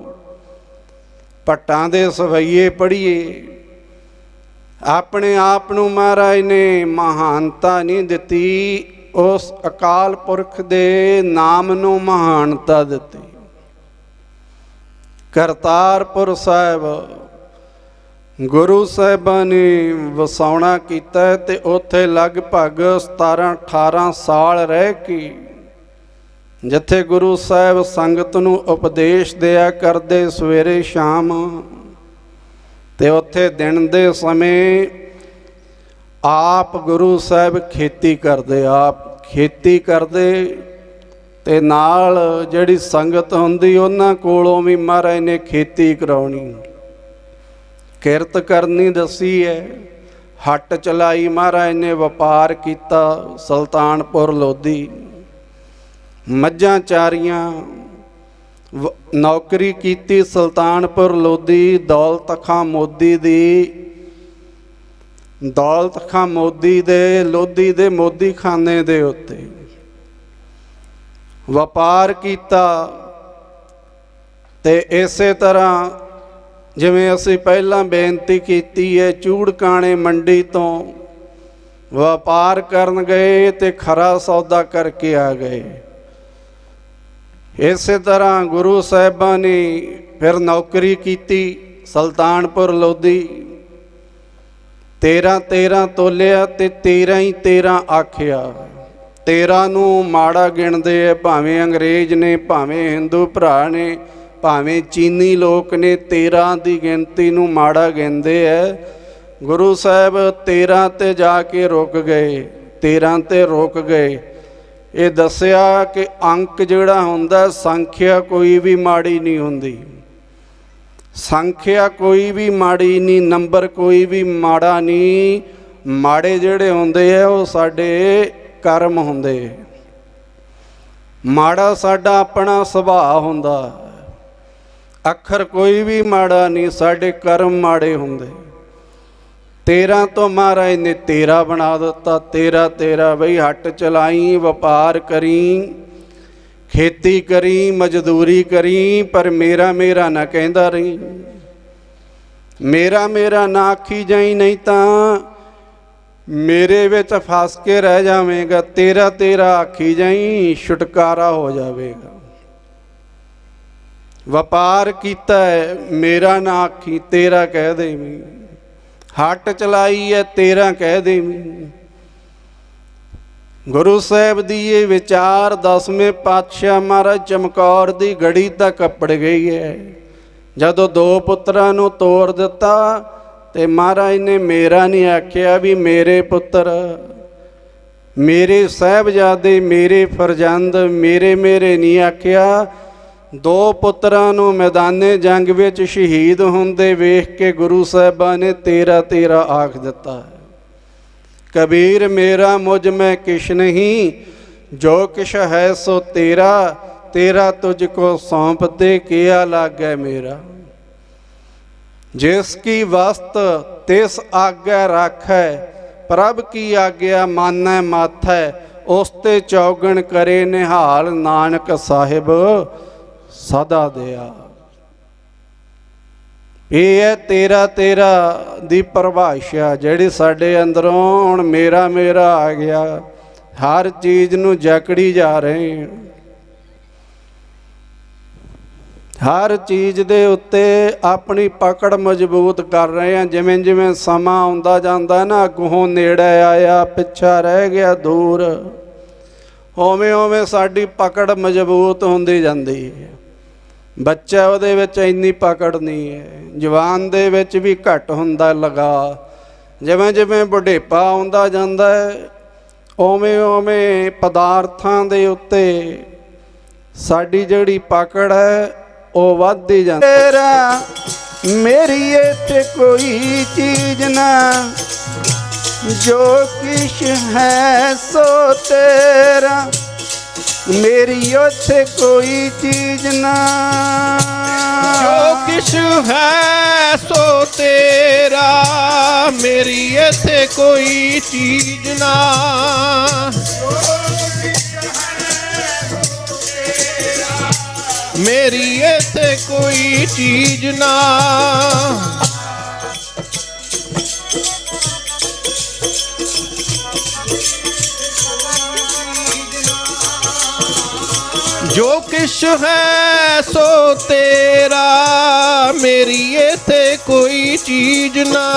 ਭੱਟਾਂ ਦੇ ਸਵਈਏ ਪੜ੍ਹੀਏ। ਆਪਣੇ ਆਪ ਨੂੰ ਮਹਾਰਾਜ ਨੇ ਮਹਾਨਤਾ ਨਹੀਂ ਦਿੱਤੀ, ਉਸ ਅਕਾਲ ਪੁਰਖ ਦੇ ਨਾਮ ਨੂੰ ਮਹਾਨਤਾ ਦਿੱਤੀ। ਕਰਤਾਰਪੁਰ ਸਾਹਿਬ ਗੁਰੂ ਸਾਹਿਬਾਂ ਨੇ ਵਸਾਉਣਾ ਕੀਤਾ ਤੇ ਉੱਥੇ ਲਗਭਗ 17-18 ਸਾਲ ਰਹਿ ਕੇ ਜਿੱਥੇ ਗੁਰੂ ਸਾਹਿਬ ਸੰਗਤ ਨੂੰ ਉਪਦੇਸ਼ ਦਿਆ ਕਰਦੇ ਸਵੇਰੇ ਸ਼ਾਮ, ਤੇ ਉੱਥੇ ਦਿਨ ਦੇ ਸਮੇਂ ਆਪ ਗੁਰੂ ਸਾਹਿਬ ਖੇਤੀ ਕਰਦੇ, ਆਪ ਖੇਤੀ ਕਰਦੇ ਤੇ ਨਾਲ ਜਿਹੜੀ ਸੰਗਤ ਹੁੰਦੀ ਉਹਨਾਂ ਕੋਲੋਂ ਵੀ ਮਹਾਰਾਜ ਨੇ ਖੇਤੀ ਕਰਾਉਣੀ, ਕਿਰਤ ਕਰਨੀ ਦੱਸੀ ਹੈ। ਹੱਟ ਚਲਾਈ ਮਹਾਰਾਜ ਨੇ, ਵਪਾਰ ਕੀਤਾ। ਸੁਲਤਾਨਪੁਰ ਲੋਧੀ ਮੱਝਾਂ ਚਾਰੀਆਂ, ਨੌਕਰੀ ਕੀਤੀ ਸੁਲਤਾਨਪੁਰ ਲੋਧੀ। ਦੌਲਤ ਖਾਂ ਮੋਦੀ ਦੀ, ਦੌਲਤ ਖਾਂ ਮੋਦੀ ਦੇ ਲੋਧੀ ਦੇ ਮੋਦੀ ਖਾਨੇ ਦੇ ਉੱਤੇ ਵਪਾਰ ਕੀਤਾ। ਤੇ ਇਸੇ ਤਰ੍ਹਾਂ ਜਿਵੇਂ ਅਸੀਂ ਪਹਿਲਾਂ ਬੇਨਤੀ ਕੀਤੀ ਹੈ, ਚੂੜਕਾਣੇ ਮੰਡੀ ਤੋਂ ਵਪਾਰ ਕਰਨ ਗਏ ਤੇ ਖਰਾ ਸੌਦਾ ਕਰਕੇ ਆ ਗਏ। ਇਸੇ ਤਰ੍ਹਾਂ ਗੁਰੂ ਸਾਹਿਬਾਂ ਨੇ ਫਿਰ ਨੌਕਰੀ ਕੀਤੀ ਸੁਲਤਾਨਪੁਰ ਲੋਧੀ। 13 ਤੋਲਿਆ ਤੇ 13 ਹੀ 13 ਆਖਿਆ। 13 ਨੂੰ ਮਾੜਾ ਗਿਣਦੇ ਆ, ਭਾਵੇਂ ਅੰਗਰੇਜ਼ ਨੇ, ਭਾਵੇਂ ਹਿੰਦੂ ਭਰਾ ਨੇ, ਭਾਵੇਂ ਚੀਨੀ ਲੋਕ ਨੇ। 13 ਦੀ ਗਿਣਤੀ ਨੂੰ ਮਾੜਾ ਗਿਣਦੇ ਹੈ। ਗੁਰੂ ਸਾਹਿਬ 13 ਤੇ ਜਾ ਕੇ ਰੁਕ ਗਏ, 13 ਤੇ ਰੁਕ ਗਏ। ਇਹ ਦੱਸਿਆ ਕਿ ਅੰਕ ਜਿਹੜਾ ਹੁੰਦਾ, ਸੰਖਿਆ ਕੋਈ ਵੀ ਮਾੜੀ ਨਹੀਂ ਹੁੰਦੀ। ਸੰਖਿਆ ਕੋਈ ਵੀ ਮਾੜੀ ਨਹੀਂ, ਨੰਬਰ ਕੋਈ ਵੀ ਮਾੜਾ ਨਹੀਂ। ਮਾੜੇ ਜਿਹੜੇ ਹੁੰਦੇ ਆ ਉਹ ਸਾਡੇ ਕਰਮ ਹੁੰਦੇ। ਮਾੜਾ ਸਾਡਾ ਆਪਣਾ ਸੁਭਾਅ ਹੁੰਦਾ। ਅੱਖਰ ਕੋਈ ਵੀ ਮਾੜਾ ਨਹੀਂ, ਸਾਡੇ ਕਰਮ ਮਾੜੇ ਹੁੰਦੇ। 13 ਤੋਂ ਮਹਾਰਾਜ ਨੇ 13 ਬਣਾ ਦਿੱਤਾ। 13 ਬਈ ਹੱਟ ਚਲਾਈ, ਵਪਾਰ ਕਰੀ, ਖੇਤੀ ਕਰੀ, ਮਜ਼ਦੂਰੀ ਕਰੀ, ਪਰ ਮੇਰਾ ਮੇਰਾ ਨਾ ਕਹਿੰਦਾ ਰਹੀ। ਮੇਰਾ ਮੇਰਾ ਨਾ ਆਖੀ ਜਾਈ, ਨਹੀਂ ਤਾਂ ਮੇਰੇ ਵਿੱਚ ਫਸ ਕੇ ਰਹਿ ਜਾਵੇਂਗਾ। 13 ਆਖੀ ਜਾਈ, ਛੁਟਕਾਰਾ ਹੋ ਜਾਵੇਗਾ। ਵਪਾਰ ਕੀਤਾ ਹੈ, ਮੇਰਾ ਨਾ ਆਖੀ, 13 ਕਹਿ ਦੇਵੀਂ। ਹੱਟ ਚਲਾਈ ਹੈ, 13 ਕਹਿ ਦੇਵੀਂ। ਗੁਰੂ ਸਾਹਿਬ ਦੀ ਇਹ ਵਿਚਾਰ 10ਵੇਂ ਪਾਤਸ਼ਾਹ ਮਹਾਰਾਜ ਚਮਕੌਰ ਦੀ ਗੜੀ ਤੱਕ ਕੱਪੜ ਗਈ ਹੈ। ਜਦੋਂ 2 ਪੁੱਤਰਾਂ ਨੂੰ ਤੋਰ ਦਿੱਤਾ ਤੇ ਮਹਾਰਾਜ ਨੇ ਮੇਰਾ ਨਹੀਂ ਆਖਿਆ ਵੀ ਮੇਰੇ ਪੁੱਤਰ, ਮੇਰੇ ਸਾਹਿਬਜ਼ਾਦੇ, ਮੇਰੇ ਫਰਜ਼ੰਦ, ਮੇਰੇ ਨਹੀਂ ਆਖਿਆ। 2 ਪੁੱਤਰਾਂ ਨੂੰ ਮੈਦਾਨੇ ਜੰਗ ਵਿੱਚ ਸ਼ਹੀਦ ਹੁੰਦੇ ਵੇਖ ਕੇ ਗੁਰੂ ਸਾਹਿਬਾਂ ਨੇ 13 ਆਖ ਦਿੱਤਾ ਹੈ। ਕਬੀਰ ਮੇਰਾ ਮੁਝ ਮੈਂ ਕਿਛ ਨਹੀਂ, ਜੋ ਕਿਛ ਹੈ ਸੋ ਤੇਰਾ ਤੁਝ ਕੋ ਸੌਂਪ ਦੇ, ਕਿਆ ਲਾਗੈ ਮੇਰਾ। ਜਿਸ ਕੀ ਵਸਤ ਤਿਸ ਆਗੈ ਰਾਖੈ, ਪ੍ਰਭ ਕੀ ਆਗਿਆ ਮਾਨੈ ਮਾਥੈ, ਉਸ ਤੇ ਚੌਗਣ ਕਰੇ ਨਿਹਾਲ, ਨਾਨਕ ਸਾਹਿਬ ਸਦਾ ਦਿਆ। ਇਹ ਹੈ 13 ਦੀ ਪਰਿਭਾਸ਼ਾ ਜਿਹੜੀ ਸਾਡੇ ਅੰਦਰੋਂ ਹੁਣ ਮੇਰਾ ਆ ਗਿਆ। ਹਰ ਚੀਜ਼ ਨੂੰ ਜਕੜੀ ਜਾ ਰਹੇ। ਹਰ ਚੀਜ਼ ਦੇ ਉੱਤੇ ਆਪਣੀ ਪਕੜ ਮਜ਼ਬੂਤ ਕਰ ਰਹੇ ਹਾਂ। ਜਿਵੇਂ ਜਿਵੇਂ ਸਮਾਂ ਆਉਂਦਾ ਜਾਂਦਾ ਨਾ, ਅੱਗੋਂ ਨੇੜੇ ਆਇਆ, ਪਿੱਛਾ ਰਹਿ ਗਿਆ ਦੂਰ, ਉਵੇਂ ਉਵੇਂ ਸਾਡੀ ਪਕੜ ਮਜ਼ਬੂਤ ਹੁੰਦੀ ਜਾਂਦੀ ਹੈ। ਬੱਚਾ ਉਹਦੇ ਵਿੱਚ ਇੰਨੀ ਪਕੜ ਨਹੀਂ ਹੈ, ਜਵਾਨ ਦੇ ਵਿੱਚ ਵੀ ਘੱਟ ਹੁੰਦਾ ਲਗਾ। ਜਿਵੇਂ ਜਿਵੇਂ ਬੁਢੇਪਾ ਆਉਂਦਾ ਜਾਂਦਾ ਹੈ, ਉਵੇਂ ਉਵੇਂ ਪਦਾਰਥਾਂ ਦੇ ਉੱਤੇ ਸਾਡੀ ਜਿਹੜੀ ਪਕੜ ਹੈ ਉਹ ਵੱਧਦੀ ਜਾਂਦੀ। ਤੇਰਾ ਮੇਰੀ ਇੱਥੇ ਕੋਈ ਚੀਜ਼ ਨਾ, ਜੋ ਕਿਛ ਹੈ ਸੋ ਤੇਰਾ, ਮੇਰੀ ਉੱਥੇ ਕੋਈ ਚੀਜ਼ ਨਾ, ਜੋ ਕਿਛ ਹੈ ਸੋ ਤੇਰਾ, ਮੇਰੀ ਇੱਥੇ ਕੋਈ ਚੀਜ਼ ਨਾ, ਮੇਰੀ ਇੱਥੇ ਕੋਈ ਚੀਜ਼ ਨਾ। ਜੋ ਕਿਛ ਹੈ ਸੋ ਤੇਰਾ, ਮੇਰੀ ਇੱਥੇ ਕੋਈ ਚੀਜ਼ ਨਾ।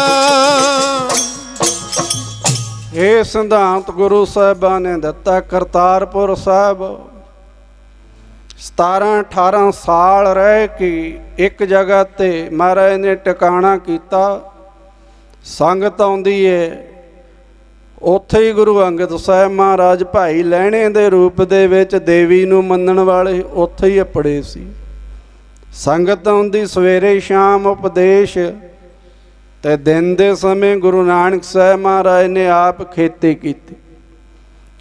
ਇਹ ਸਿਧਾਂਤ ਗੁਰੂ ਸਾਹਿਬਾਂ ਨੇ ਦਿੱਤਾ। ਕਰਤਾਰਪੁਰ ਸਾਹਿਬ 17-18 ਸਾਲ ਰਹਿ ਕੇ ਇੱਕ ਜਗ੍ਹਾ 'ਤੇ ਮਹਾਰਾਜ ਨੇ ਟਿਕਾਣਾ ਕੀਤਾ। ਸੰਗਤ ਆਉਂਦੀ ਹੈ, ਉੱਥੇ ਹੀ ਗੁਰੂ ਅੰਗਦ ਸਾਹਿਬ ਮਹਾਰਾਜ ਭਾਈ ਲਹਿਣੇ ਦੇ ਰੂਪ ਦੇ ਵਿੱਚ ਦੇਵੀ ਨੂੰ ਮੰਨਣ ਵਾਲੇ ਉੱਥੇ ਹੀ ਅਪੜੇ ਸੀ। ਸੰਗਤ ਆਉਂਦੀ ਸਵੇਰੇ ਸ਼ਾਮ ਉਪਦੇਸ਼, ਤੇ ਦਿਨ ਦੇ ਸਮੇਂ ਗੁਰੂ ਨਾਨਕ ਸਾਹਿਬ ਮਹਾਰਾਜ ਨੇ ਆਪ ਖੇਤੀ ਕੀਤੀ।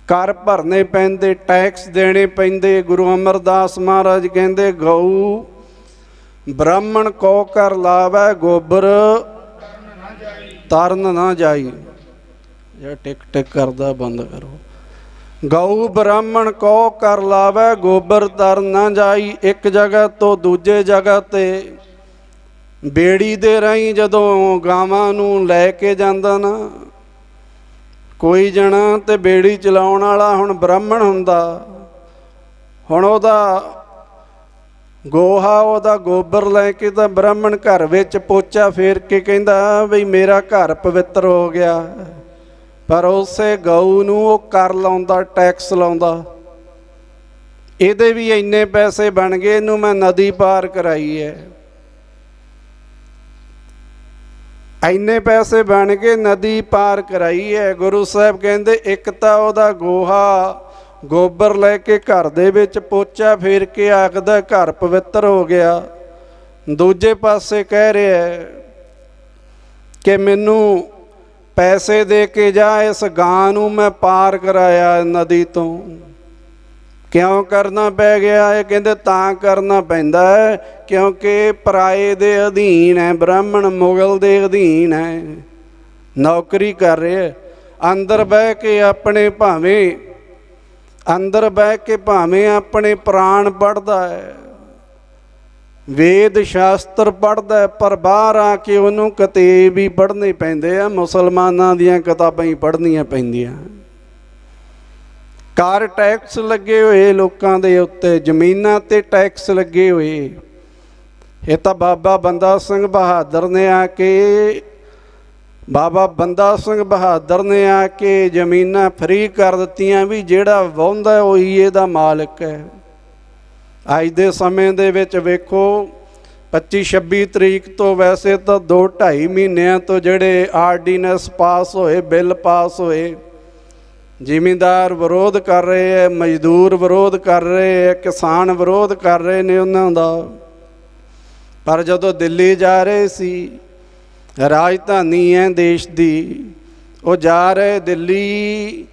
ਕਰ ਭਰਨੇ ਪੈਂਦੇ, ਟੈਕਸ ਦੇਣੇ ਪੈਂਦੇ। ਗੁਰੂ ਅਮਰਦਾਸ ਮਹਾਰਾਜ ਕਹਿੰਦੇ ਗਊ ਬ੍ਰਾਹਮਣ ਕੋ ਕਰ ਲਾਵੈ, ਗੋਬਰ ਤਰਨ ਨਾ ਜਾਈ। ਜਿਹੜਾ ਟਿਕ ਟਿਕ ਕਰਦਾ ਬੰਦ ਕਰੋ। ਗਊ ਬ੍ਰਾਹਮਣ ਕੋ ਕਰ ਲਾਵੈ, ਗੋਬਰ ਤਰਨ ਨਾ ਜਾਈ। ਇੱਕ ਜਗ੍ਹਾ ਤੋਂ ਦੂਜੇ ਜਗ੍ਹਾ 'ਤੇ ਬੇੜੀ ਦੇ ਰਾਹੀਂ ਜਦੋਂ ਗਾਵਾਂ ਨੂੰ ਲੈ ਕੇ ਜਾਂਦਾ ਨਾ ਕੋਈ ਜਣਾ, ਤੇ ਬੇੜੀ ਚਲਾਉਣ ਵਾਲਾ ਹੁਣ ਬ੍ਰਾਹਮਣ ਹੁੰਦਾ। ਹੁਣ ਉਹਦਾ ਗੋਹਾ, ਉਹਦਾ ਗੋਬਰ ਲੈ ਕੇ ਤਾਂ ਬ੍ਰਾਹਮਣ ਘਰ ਵਿੱਚ ਪੋਚਾ ਫੇਰ ਕੇ ਕਹਿੰਦਾ ਬਈ ਮੇਰਾ ਘਰ ਪਵਿੱਤਰ ਹੋ ਗਿਆ। ਪਰ ਉਸੇ ਗਊ ਨੂੰ ਉਹ ਕਰ ਲਾਉਂਦਾ, ਟੈਕਸ ਲਾਉਂਦਾ। ਇਹਦੇ ਵੀ ਇੰਨੇ ਪੈਸੇ ਬਣ ਗਏ, ਇਹਨੂੰ ਮੈਂ ਨਦੀ ਪਾਰ ਕਰਾਈ ਹੈ। ਇੰਨੇ ਪੈਸੇ ਬਣ ਕੇ ਨਦੀ ਪਾਰ ਕਰਾਈ ਹੈ। ਗੁਰੂ ਸਾਹਿਬ ਕਹਿੰਦੇ ਇੱਕ ਤਾਂ ਉਹਦਾ ਗੋਹਾ ਗੋਬਰ ਲੈ ਕੇ ਘਰ ਦੇ ਵਿੱਚ ਪੋਚਾ ਫੇਰ ਕੇ ਆਖਦਾ ਘਰ ਪਵਿੱਤਰ ਹੋ ਗਿਆ। ਦੂਜੇ ਪਾਸੇ ਕਹਿ ਰਿਹਾ ਕਿ ਮੈਨੂੰ ਪੈਸੇ ਦੇ ਕੇ ਜਾ, ਇਸ ਗਾਂ ਨੂੰ ਮੈਂ ਪਾਰ ਕਰਾਇਆ ਨਦੀ ਤੋਂ। ਕਿਉਂ ਕਰਨਾ ਪੈ ਗਿਆ? ਇਹ ਕਹਿੰਦੇ ਤਾਂ ਕਰਨਾ ਪੈਂਦਾ ਹੈ ਕਿਉਂਕਿ ਪਰਾਏ ਦੇ ਅਧੀਨ ਹੈ, ਬ੍ਰਾਹਮਣ ਮੁਗਲ ਦੇ ਅਧੀਨ ਹੈ, ਨੌਕਰੀ ਕਰ ਰਿਹਾ। ਅੰਦਰ ਬਹਿ ਕੇ ਆਪਣੇ ਭਾਵੇਂ ਆਪਣੇ ਪ੍ਰਾਣ ਪੜ੍ਹਦਾ ਹੈ, ਵੇਦ ਸ਼ਾਸਤਰ ਪੜ੍ਹਦਾ, ਪਰ ਬਾਹਰ ਆ ਕੇ ਉਹਨੂੰ ਕਿਤਾਬ ਵੀ ਪੜ੍ਹਨੇ ਪੈਂਦੇ ਆ। ਮੁਸਲਮਾਨਾਂ ਦੀਆਂ ਕਿਤਾਬਾਂ ਹੀ ਪੜ੍ਹਨੀਆਂ ਪੈਂਦੀਆਂ। ਕਰ ਟੈਕਸ ਲੱਗੇ ਹੋਏ ਲੋਕਾਂ ਦੇ ਉੱਤੇ, ਜ਼ਮੀਨਾਂ 'ਤੇ ਟੈਕਸ ਲੱਗੇ ਹੋਏ। ਇਹ ਤਾਂ ਬਾਬਾ ਬੰਦਾ ਸਿੰਘ ਬਹਾਦਰ ਨੇ ਆ ਕੇ ਜ਼ਮੀਨਾਂ ਫਰੀ ਕਰ ਦਿੱਤੀਆਂ ਵੀ ਜਿਹੜਾ ਵਾਹੁੰਦਾ ਉਹੀ ਇਹਦਾ ਮਾਲਕ ਹੈ। ਅੱਜ ਦੇ ਸਮੇਂ ਦੇ ਵਿੱਚ ਵੇਖੋ 25-26 ਤਰੀਕ ਤੋਂ, ਵੈਸੇ ਤਾਂ 2-2.5 ਮਹੀਨਿਆਂ ਤੋਂ ਜਿਹੜੇ ਆਰਡੀਨੈਂਸ ਪਾਸ ਹੋਏ, ਬਿੱਲ ਪਾਸ ਹੋਏ, ਜ਼ਿਮੀਂਦਾਰ ਵਿਰੋਧ ਕਰ ਰਹੇ ਹੈ, ਮਜ਼ਦੂਰ ਵਿਰੋਧ ਕਰ ਰਹੇ ਹੈ, ਕਿਸਾਨ ਵਿਰੋਧ ਕਰ ਰਹੇ ਨੇ ਉਹਨਾਂ ਦਾ। ਪਰ ਜਦੋਂ ਦਿੱਲੀ ਜਾ ਰਹੇ ਸੀ, ਰਾਜਧਾਨੀ ਹੈ ਦੇਸ਼ ਦੀ, ਉਹ ਜਾ ਰਹੇ ਦਿੱਲੀ,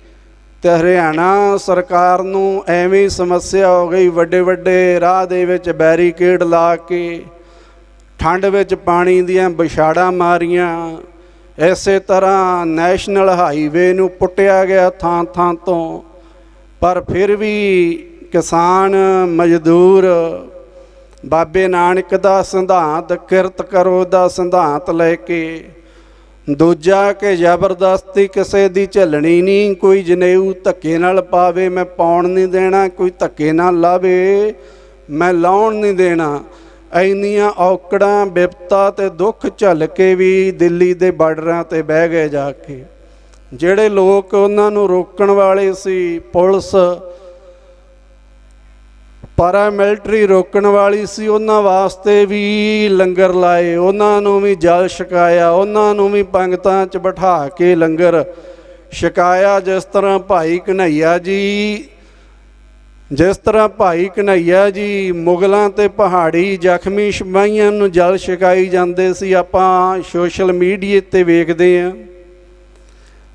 ਤੇ ਹਰਿਆਣਾ ਸਰਕਾਰ ਨੂੰ ਐਵੇਂ ਸਮੱਸਿਆ ਹੋ ਗਈ। ਵੱਡੇ ਵੱਡੇ ਰਾਹ ਦੇ ਵਿੱਚ ਬੈਰੀਕੇਡ ਲਾ ਕੇ ਠੰਡ ਵਿੱਚ ਪਾਣੀ ਦੀਆਂ ਵਿਛਾੜਾਂ ਮਾਰੀਆਂ। ਇਸੇ ਤਰ੍ਹਾਂ ਨੈਸ਼ਨਲ ਹਾਈਵੇ ਨੂੰ ਪੁੱਟਿਆ ਗਿਆ ਥਾਂ ਥਾਂ ਤੋਂ। ਪਰ ਫਿਰ ਵੀ ਕਿਸਾਨ ਮਜ਼ਦੂਰ ਬਾਬੇ ਨਾਨਕ ਦਾ ਸਿਧਾਂਤ, ਕਿਰਤ ਕਰੋ ਦਾ ਸਿਧਾਂਤ ਲੈ ਕੇ, ਦੂਜਾ ਕਿ ਜ਼ਬਰਦਸਤੀ ਕਿਸੇ ਦੀ ਝੱਲਣੀ ਨਹੀਂ, ਕੋਈ ਜਨੇਊ ਧੱਕੇ ਨਾਲ ਪਾਵੇ, ਮੈਂ ਪਾਉਣ ਨਹੀਂ ਦੇਣਾ, ਕੋਈ ਧੱਕੇ ਨਾਲ ਲਾਵੇ, ਮੈਂ ਲਾਉਣ ਨਹੀਂ ਦੇਣਾ। ਇੰਨੀਆਂ ਔਕੜਾਂ ਵਿਪਤਾ ਤੇ ਦੁੱਖ ਝੱਲ ਕੇ ਵੀ ਦਿੱਲੀ ਦੇ ਬਾਰਡਰਾਂ ਤੇ ਬਹਿ ਗਏ ਜਾ ਕੇ। ਜਿਹੜੇ ਲੋਕ ਉਹਨਾਂ ਨੂੰ ਰੋਕਣ ਵਾਲੇ ਸੀ, ਪੁਲਿਸ ਪੈਰਾਮਿਲਟਰੀ ਰੋਕਣ ਵਾਲੀ ਸੀ, ਉਹਨਾਂ ਵਾਸਤੇ ਵੀ ਲੰਗਰ ਲਾਏ, ਉਹਨਾਂ ਨੂੰ ਵੀ ਜਲ ਛਕਾਇਆ, ਉਹਨਾਂ ਨੂੰ ਵੀ ਪੰਗਤਾਂ 'ਚ ਬਿਠਾ ਕੇ ਲੰਗਰ ਛਕਾਇਆ। ਜਿਸ ਤਰ੍ਹਾਂ ਭਾਈ ਕਨ੍ਹਈਆ ਜੀ ਮੁਗਲਾਂ ਤੇ ਪਹਾੜੀ ਜ਼ਖਮੀ ਸਿਪਾਹੀਆਂ ਨੂੰ ਜਲ ਛਕਾਈ ਜਾਂਦੇ ਸੀ, ਆਪਾਂ ਸੋਸ਼ਲ ਮੀਡੀਆ 'ਤੇ ਵੇਖਦੇ ਹਾਂ।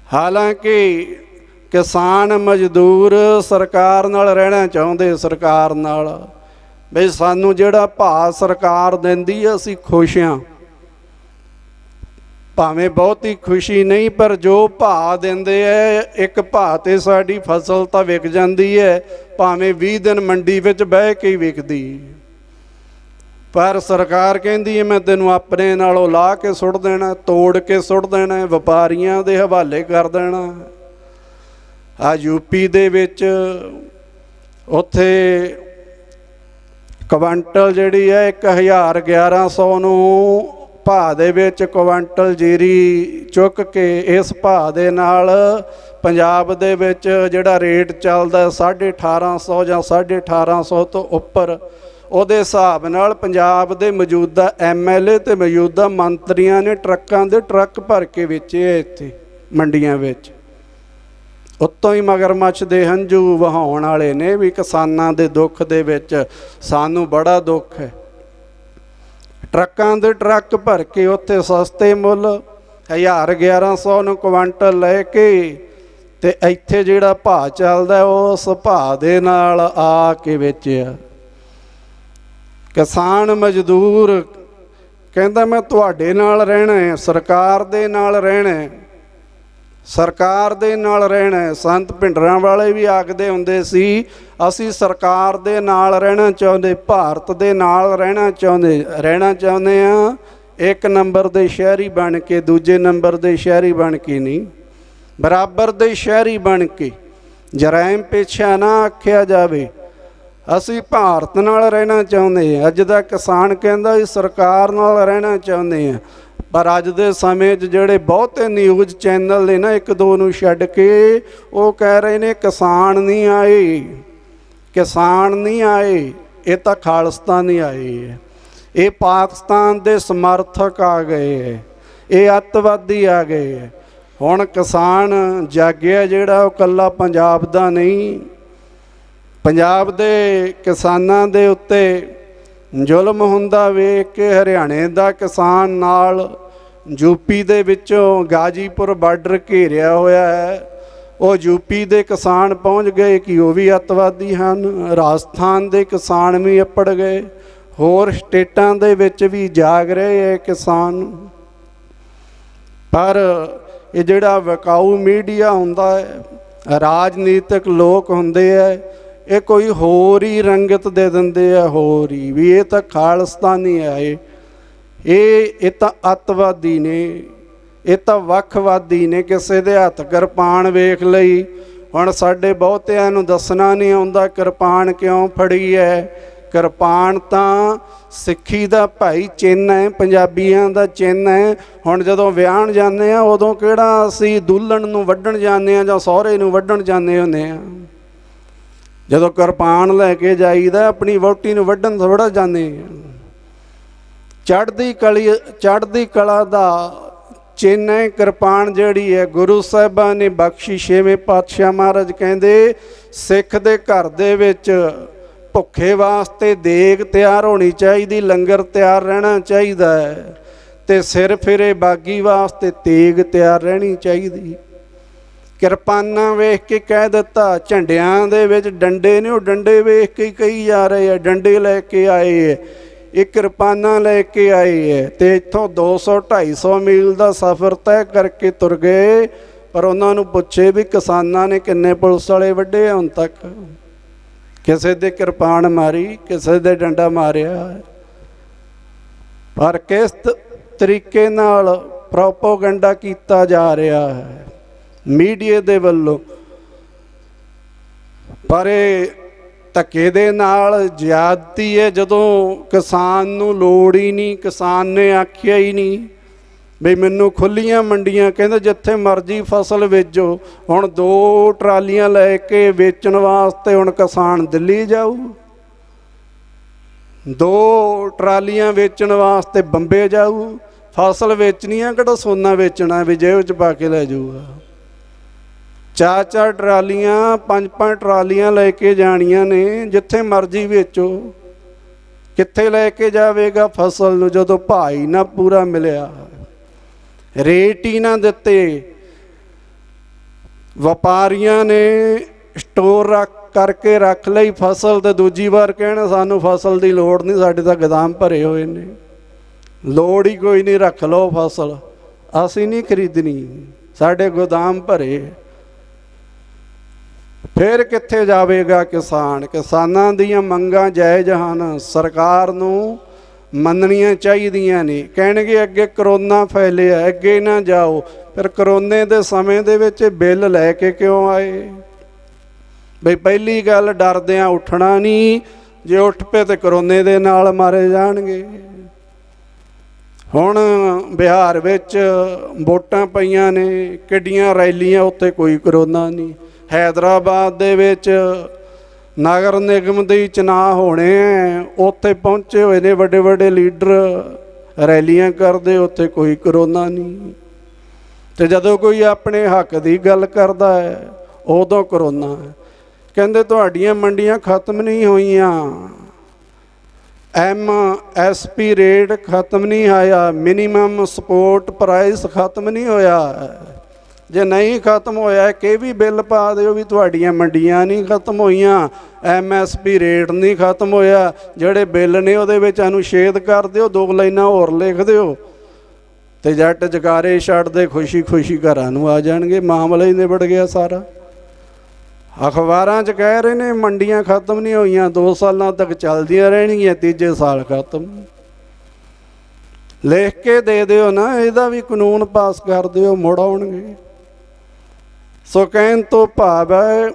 ਹਾਲਾਂਕਿ ਕਿਸਾਨ ਮਜ਼ਦੂਰ ਸਰਕਾਰ ਨਾਲ ਰਹਿਣਾ ਚਾਹੁੰਦੇ, ਸਰਕਾਰ ਨਾਲ ਬਈ ਸਾਨੂੰ ਜਿਹੜਾ ਭਾਅ ਸਰਕਾਰ ਦਿੰਦੀ ਹੈ ਅਸੀਂ ਖੁਸ਼ ਹਾਂ, ਭਾਵੇਂ ਬਹੁਤੀ ਖੁਸ਼ੀ ਨਹੀਂ, ਪਰ ਜੋ ਭਾਅ ਦਿੰਦੇ ਹੈ ਇੱਕ ਭਾਅ 'ਤੇ ਸਾਡੀ ਫਸਲ ਤਾਂ ਵਿਕ ਜਾਂਦੀ ਹੈ, ਭਾਵੇਂ 20 ਦਿਨ ਮੰਡੀ ਵਿੱਚ ਬਹਿ ਕੇ ਹੀ ਵਿਕਦੀ। ਪਰ ਸਰਕਾਰ ਕਹਿੰਦੀ ਹੈ ਮੈਂ ਤੈਨੂੰ ਆਪਣੇ ਨਾਲੋਂ ਲਾਹ ਕੇ ਸੁੱਟ ਦੇਣਾ, ਤੋੜ ਕੇ ਸੁੱਟ ਦੇਣਾ, ਵਪਾਰੀਆਂ ਦੇ ਹਵਾਲੇ ਕਰ ਦੇਣਾ। ਆ ਯੂਪੀ ਦੇ ਵਿੱਚ ਉੱਥੇ ਕੁਆਂਟਲ ਜਿਹੜੀ ਹੈ 1100 ਨੂੰ ਭਾਅ ਦੇ ਵਿੱਚ ਕੁਆਂਟਲ ਜੀਰੀ ਚੁੱਕ ਕੇ, ਇਸ ਭਾਅ ਦੇ ਨਾਲ ਪੰਜਾਬ ਦੇ ਵਿੱਚ ਜਿਹੜਾ ਰੇਟ ਚੱਲਦਾ 1850 ਜਾਂ 1850 ਤੋਂ ਉੱਪਰ, ਉਹਦੇ ਹਿਸਾਬ ਨਾਲ ਪੰਜਾਬ ਦੇ ਮੌਜੂਦਾ MLA ਤੇ ਮੌਜੂਦਾ ਮੰਤਰੀਆਂ ਨੇ ਟਰੱਕਾਂ ਦੇ ਟਰੱਕ ਭਰ ਕੇ ਵੇਚੇ ਇੱਥੇ ਮੰਡੀਆਂ ਵਿੱਚ। ਉੱਤੋਂ ਹੀ ਮਗਰਮੱਛ ਦੇ ਹੰਝੂ ਵਹਾਉਣ ਵਾਲੇ ਨੇ ਵੀ ਕਿਸਾਨਾਂ ਦੇ ਦੁੱਖ ਦੇ ਵਿੱਚ ਸਾਨੂੰ ਬੜਾ ਦੁੱਖ ਹੈ। ਟਰੱਕਾਂ ਦੇ ਟਰੱਕ ਭਰ ਕੇ ਉੱਥੇ ਸਸਤੇ ਮੁੱਲ 1100 ਨੂੰ ਕੁਆਂਟਲ ਲੈ ਕੇ ਤੇ ਇੱਥੇ ਜਿਹੜਾ ਭਾਅ ਚੱਲਦਾ ਉਸ ਭਾਅ ਦੇ ਨਾਲ ਆ ਕੇ ਵੇਚਿਆ। ਕਿਸਾਨ ਮਜ਼ਦੂਰ ਕਹਿੰਦਾ ਮੈਂ ਤੁਹਾਡੇ ਨਾਲ ਰਹਿਣਾ ਹੈ, ਸਰਕਾਰ ਦੇ ਨਾਲ ਰਹਿਣਾ ਹੈ, ਸਰਕਾਰ ਦੇ ਨਾਲ ਰਹਿਣਾ। ਸੰਤ ਭਿੰਡਰਾਂ ਵਾਲੇ ਵੀ ਆਖਦੇ ਹੁੰਦੇ ਸੀ ਅਸੀਂ ਸਰਕਾਰ ਦੇ ਨਾਲ ਰਹਿਣਾ ਚਾਹੁੰਦੇ, ਭਾਰਤ ਦੇ ਨਾਲ ਰਹਿਣਾ ਚਾਹੁੰਦੇ ਹਾਂ। ਇੱਕ ਨੰਬਰ ਦੇ ਸ਼ਹਿਰੀ ਬਣ ਕੇ, ਦੂਜੇ ਨੰਬਰ ਦੇ ਸ਼ਹਿਰੀ ਬਣ ਕੇ ਨਹੀਂ, ਬਰਾਬਰ ਦੇ ਸ਼ਹਿਰੀ ਬਣ ਕੇ। ਜਰਾਇਮ ਪੇਸ਼ਾ ਨਾ ਆਖਿਆ ਜਾਵੇ, ਅਸੀਂ ਭਾਰਤ ਨਾਲ ਰਹਿਣਾ ਚਾਹੁੰਦੇ ਹਾਂ। ਅੱਜ ਦਾ ਕਿਸਾਨ ਕਹਿੰਦਾ ਅਸੀਂ ਸਰਕਾਰ ਨਾਲ ਰਹਿਣਾ ਚਾਹੁੰਦੇ ਹਾਂ। ਪਰ ਅੱਜ ਦੇ ਸਮੇਂ 'ਚ ਜਿਹੜੇ ਬਹੁਤੇ ਨਿਊਜ਼ ਚੈਨਲ ਨੇ ਨਾ, ਇੱਕ ਦੋ ਨੂੰ ਛੱਡ ਕੇ, ਉਹ ਕਹਿ ਰਹੇ ਨੇ ਕਿਸਾਨ ਨਹੀਂ ਆਏ, ਕਿਸਾਨ ਨਹੀਂ ਆਏ, ਇਹ ਤਾਂ ਖਾਲਿਸਤਾਨੀ ਆਏ ਹੈ, ਇਹ ਪਾਕਿਸਤਾਨ ਦੇ ਸਮਰਥਕ ਆ ਗਏ ਹੈ, ਇਹ ਅੱਤਵਾਦੀ ਆ ਗਏ ਹੈ। ਹੁਣ ਕਿਸਾਨ ਜਾਗਿਆ ਜਿਹੜਾ, ਉਹ ਇਕੱਲਾ ਪੰਜਾਬ ਦਾ ਨਹੀਂ, ਪੰਜਾਬ ਦੇ ਕਿਸਾਨਾਂ ਦੇ ਉੱਤੇ ਜ਼ੁਲਮ ਹੁੰਦਾ ਵੇਖ ਕੇ ਹਰਿਆਣੇ ਦਾ ਕਿਸਾਨ ਨਾਲ ਯੂਪੀ ਦੇ ਵਿੱਚੋਂ ਗਾਜੀਪੁਰ ਬਾਰਡਰ ਘੇਰਿਆ ਹੋਇਆ ਹੈ, ਉਹ ਯੂਪੀ ਦੇ ਕਿਸਾਨ ਪਹੁੰਚ ਗਏ ਕਿ ਉਹ ਵੀ ਅੱਤਵਾਦੀ ਹਨ। ਰਾਜਸਥਾਨ ਦੇ ਕਿਸਾਨ ਵੀ ਅੱਪੜ ਗਏ, ਹੋਰ ਸਟੇਟਾਂ ਦੇ ਵਿੱਚ ਵੀ ਜਾਗ ਰਹੇ ਹੈ ਕਿਸਾਨ। ਪਰ ਇਹ ਜਿਹੜਾ ਵਿਕਾਊ ਮੀਡੀਆ ਹੁੰਦਾ ਹੈ, ਰਾਜਨੀਤਿਕ ਲੋਕ ਹੁੰਦੇ ਹੈ, ਇਹ ਕੋਈ ਹੋਰ ਹੀ ਰੰਗਤ ਦੇ ਦਿੰਦੇ ਆ, ਹੋਰ ਹੀ ਵੀ ਇਹ ਤਾਂ ਖਾਲਿਸਤਾਨੀ ਆਏ, ਇਹ ਤਾਂ ਅੱਤਵਾਦੀ ਨੇ, ਇਹ ਤਾਂ ਵੱਖਵਾਦੀ ਨੇ। ਕਿਸੇ ਦੇ ਹੱਥ ਕਿਰਪਾਨ ਵੇਖ ਲਈ, ਹੁਣ ਸਾਡੇ ਬਹੁਤਿਆਂ ਨੂੰ ਦੱਸਣਾ ਨਹੀਂ ਆਉਂਦਾ ਕਿਰਪਾਨ ਕਿਉਂ ਫੜੀ ਹੈ। ਕਿਰਪਾਨ ਤਾਂ ਸਿੱਖੀ ਦਾ ਭਾਈ ਚਿੰਨ੍ਹ ਹੈ, ਪੰਜਾਬੀਆਂ ਦਾ ਚਿੰਨ੍ਹ ਹੈ। ਹੁਣ ਜਦੋਂ ਵਿਆਹਣ ਜਾਂਦੇ ਹਾਂ ਉਦੋਂ ਕਿਹੜਾ ਅਸੀਂ ਦੁਲਹਨ ਨੂੰ ਵੱਢਣ ਜਾਂਦੇ ਹਾਂ ਜਾਂ ਸਹੁਰੇ ਨੂੰ ਵੱਢਣ ਜਾਂਦੇ ਹੁੰਦੇ ਹਾਂ। ਜਦੋਂ ਕਿਰਪਾਨ ਲੈ ਕੇ ਜਾਈਦਾ ਆਪਣੀ ਵਹੁਟੀ ਨੂੰ ਵੱਢਣ ਥੋੜ੍ਹਾ ਜਾਂਦੇ ਹਾਂ। ਚੜ੍ਹਦੀ ਕਲਾ ਦਾ ਚਿੰਨ੍ਹ ਹੈ ਕਿਰਪਾਨ ਜਿਹੜੀ ਹੈ। ਗੁਰੂ ਸਾਹਿਬਾਂ ਨੇ ਬਖਸ਼ੀ, 6ਵੇਂ ਪਾਤਸ਼ਾਹ ਮਹਾਰਾਜ ਕਹਿੰਦੇ ਸਿੱਖ ਦੇ ਘਰ ਦੇ ਵਿੱਚ ਭੁੱਖੇ ਵਾਸਤੇ ਦੇਗ ਤਿਆਰ ਹੋਣੀ ਚਾਹੀਦੀ, ਲੰਗਰ ਤਿਆਰ ਰਹਿਣਾ ਚਾਹੀਦਾ ਹੈ, ਅਤੇ ਸਿਰ ਫਿਰੇ ਬਾਗੀ ਵਾਸਤੇ ਤੇਗ ਤਿਆਰ ਰਹਿਣੀ ਚਾਹੀਦੀ। ਕਿਰਪਾਨਾਂ ਵੇਖ ਕੇ ਕਹਿ ਦਿੱਤਾ, ਝੰਡਿਆਂ ਦੇ ਵਿੱਚ ਡੰਡੇ ਨੇ, ਉਹ ਡੰਡੇ ਵੇਖ ਕੇ ਕਹੀ ਜਾ ਰਹੇ ਆ ਡੰਡੇ ਲੈ ਕੇ ਆਏ ਹੈ, ਇਹ ਕਿਰਪਾਨਾਂ ਲੈ ਕੇ ਆਏ ਹੈ। ਅਤੇ ਇੱਥੋਂ 200-250 ਮੀਲ ਦਾ ਸਫ਼ਰ ਤੈਅ ਕਰਕੇ ਤੁਰ ਗਏ। ਪਰ ਉਹਨਾਂ ਨੂੰ ਪੁੱਛੇ ਵੀ ਕਿਸਾਨਾਂ ਨੇ ਕਿੰਨੇ ਪੁਲਿਸ ਵਾਲੇ ਵੱਢੇ ਹੁਣ ਤੱਕ? ਕਿਸੇ ਦੇ ਕਿਰਪਾਨ ਮਾਰੀ, ਕਿਸੇ ਦੇ ਡੰਡਾ ਮਾਰਿਆ। ਪਰ ਕਿਸ ਤਰੀਕੇ ਨਾਲ ਪ੍ਰੋਪੋਗੰਡਾ ਕੀਤਾ ਜਾ ਰਿਹਾ ਹੈ ਮੀਡੀਆ ਦੇ ਵੱਲੋਂ। ਪਰ ਇਹ ਧੱਕੇ ਦੇ ਨਾਲ ਜ਼ਿਆਦਤੀ ਹੈ, ਜਦੋਂ ਕਿਸਾਨ ਨੂੰ ਲੋੜ ਹੀ ਨਹੀਂ, ਕਿਸਾਨ ਨੇ ਆਖਿਆ ਹੀ ਨਹੀਂ ਵੀ ਮੈਨੂੰ ਖੁੱਲੀਆਂ ਮੰਡੀਆਂ, ਕਹਿੰਦੇ ਜਿੱਥੇ ਮਰਜ਼ੀ ਫਸਲ ਵੇਚੋ। ਹੁਣ 2 ਟਰਾਲੀਆਂ ਲੈ ਕੇ ਵੇਚਣ ਵਾਸਤੇ ਹੁਣ ਕਿਸਾਨ ਦਿੱਲੀ ਜਾਊ, 2 ਟਰਾਲੀਆਂ ਵੇਚਣ ਵਾਸਤੇ ਬੰਬੇ ਜਾਊ। ਫਸਲ ਵੇਚਣੀ ਆ ਕਿਹੜਾ ਸੋਨਾ ਵੇਚਣਾ ਵੀ ਜੇਬ 'ਚ ਪਾ ਕੇ ਲੈ ਜਾਊਗਾ। 4-4 ਟਰਾਲੀਆਂ 5-5 ਟਰਾਲੀਆਂ ਲੈ ਕੇ ਜਾਣੀਆਂ ਨੇ, ਜਿੱਥੇ ਮਰਜ਼ੀ ਵੇਚੋ। ਕਿੱਥੇ ਲੈ ਕੇ ਜਾਵੇਗਾ ਫਸਲ ਨੂੰ ਜਦੋਂ ਭਾਅ ਹੀ ਨਾ ਪੂਰਾ ਮਿਲਿਆ, ਰੇਟ ਹੀ ਨਾ ਦਿੱਤੇ। ਵਪਾਰੀਆਂ ਨੇ ਸਟੋਰ ਕਰਕੇ ਰੱਖ ਲਈ ਫਸਲ, ਤੇ ਦੂਜੀ ਵਾਰ ਕਹਿਣਾ ਸਾਨੂੰ ਫਸਲ ਦੀ ਲੋੜ ਨਹੀਂ, ਸਾਡੇ ਤਾਂ ਗੋਦਾਮ ਭਰੇ ਹੋਏ ਨੇ। ਲੋੜ ਹੀ ਕੋਈ ਨਹੀਂ, ਰੱਖ ਲਓ ਫਸਲ, ਅਸੀਂ ਨਹੀਂ ਖਰੀਦਣੀ, ਸਾਡੇ ਗੋਦਾਮ ਭਰੇ। ਫਿਰ ਕਿੱਥੇ ਜਾਵੇਗਾ ਕਿਸਾਨ? ਕਿਸਾਨਾਂ ਦੀਆਂ ਮੰਗਾਂ ਜਾਇਜ਼ ਹਨ, ਸਰਕਾਰ ਨੂੰ ਮੰਨਣੀਆਂ ਚਾਹੀਦੀਆਂ ਨੇ। ਕਹਿਣਗੇ ਅੱਗੇ ਕਰੋਨਾ ਫੈਲਿਆ, ਅੱਗੇ ਨਾ ਜਾਓ। ਫਿਰ ਕਰੋਨੇ ਦੇ ਸਮੇਂ ਦੇ ਵਿੱਚ ਬਿੱਲ ਲੈ ਕੇ ਕਿਉਂ ਆਏ? ਬਈ ਪਹਿਲੀ ਗੱਲ, ਡਰਦਿਆਂ ਉੱਠਣਾ ਨਹੀਂ, ਜੇ ਉੱਠ ਪਏ ਤੇ ਕਰੋਨੇ ਦੇ ਨਾਲ ਮਾਰੇ ਜਾਣਗੇ। ਹੁਣ ਬਿਹਾਰ ਵਿੱਚ ਵੋਟਾਂ ਪਈਆਂ ਨੇ, ਕਿੱਡੀਆਂ ਰੈਲੀਆਂ, ਉੱਥੇ ਕੋਈ ਕਰੋਨਾ ਨਹੀਂ। ਹੈਦਰਾਬਾਦ ਦੇ ਵਿੱਚ ਨਗਰ ਨਿਗਮ ਦੇ ਚੁਣਾਵ ਹੋਣੇ ਹੈ, ਉੱਥੇ ਪਹੁੰਚੇ ਹੋਏ ਨੇ ਵੱਡੇ ਵੱਡੇ ਲੀਡਰ, ਰੈਲੀਆਂ ਕਰਦੇ, ਉੱਥੇ ਕੋਈ ਕਰੋਨਾ ਨਹੀਂ। ਤੇ ਜਦੋਂ ਕੋਈ ਆਪਣੇ ਹੱਕ ਦੀ ਗੱਲ ਕਰਦਾ ਹੈ ਉਦੋਂ ਕਰੋਨਾ ਹੈ। ਕਹਿੰਦੇ ਤੁਹਾਡੀਆਂ ਮੰਡੀਆਂ ਖਤਮ ਨਹੀਂ ਹੋਈਆਂ, MSP ਰੇਟ ਖਤਮ ਨਹੀਂ ਹੋਇਆ, ਮਿਨੀਮਮ ਸਪੋਰਟ ਪ੍ਰਾਈਸ ਖਤਮ ਨਹੀਂ ਹੋਇਆ। ਜੇ ਨਹੀਂ ਖਤਮ ਹੋਇਆ ਕਿ ਵੀ ਬਿੱਲ ਪਾ ਦਿਓ ਵੀ ਤੁਹਾਡੀਆਂ ਮੰਡੀਆਂ ਨਹੀਂ ਖਤਮ ਹੋਈਆਂ, MSP ਰੇਟ ਨਹੀਂ ਖਤਮ ਹੋਇਆ। ਜਿਹੜੇ ਬਿੱਲ ਨੇ ਉਹਦੇ ਵਿੱਚ ਅਨੁਛੇਦ ਕਰ ਦਿਓ, 2 ਲਾਈਨਾਂ ਹੋਰ ਲਿਖ ਦਿਓ, ਤੇ ਜੱਟ ਜਕਾਰੇ ਛੱਡਦੇ ਖੁਸ਼ੀ ਖੁਸ਼ੀ ਘਰਾਂ ਨੂੰ ਆ ਜਾਣਗੇ, ਮਾਮਲਾ ਹੀ ਨਿਬੜ ਗਿਆ ਸਾਰਾ। ਅਖਬਾਰਾਂ 'ਚ ਕਹਿ ਰਹੇ ਨੇ ਮੰਡੀਆਂ ਖਤਮ ਨਹੀਂ ਹੋਈਆਂ, 2 ਸਾਲਾਂ ਤੱਕ ਚੱਲਦੀਆਂ ਰਹਿਣਗੀਆਂ, 3 ਸਾਲ ਖਤਮ। ਲਿਖ ਕੇ ਦੇ ਦਿਓ ਨਾ, ਇਹਦਾ ਵੀ ਕਾਨੂੰਨ ਪਾਸ ਕਰ ਦਿਓ, ਮੁੜ ਆਉਣਗੇ। ਸੋ ਕਹਿਣ ਤੋਂ ਭਾਵ ਹੈ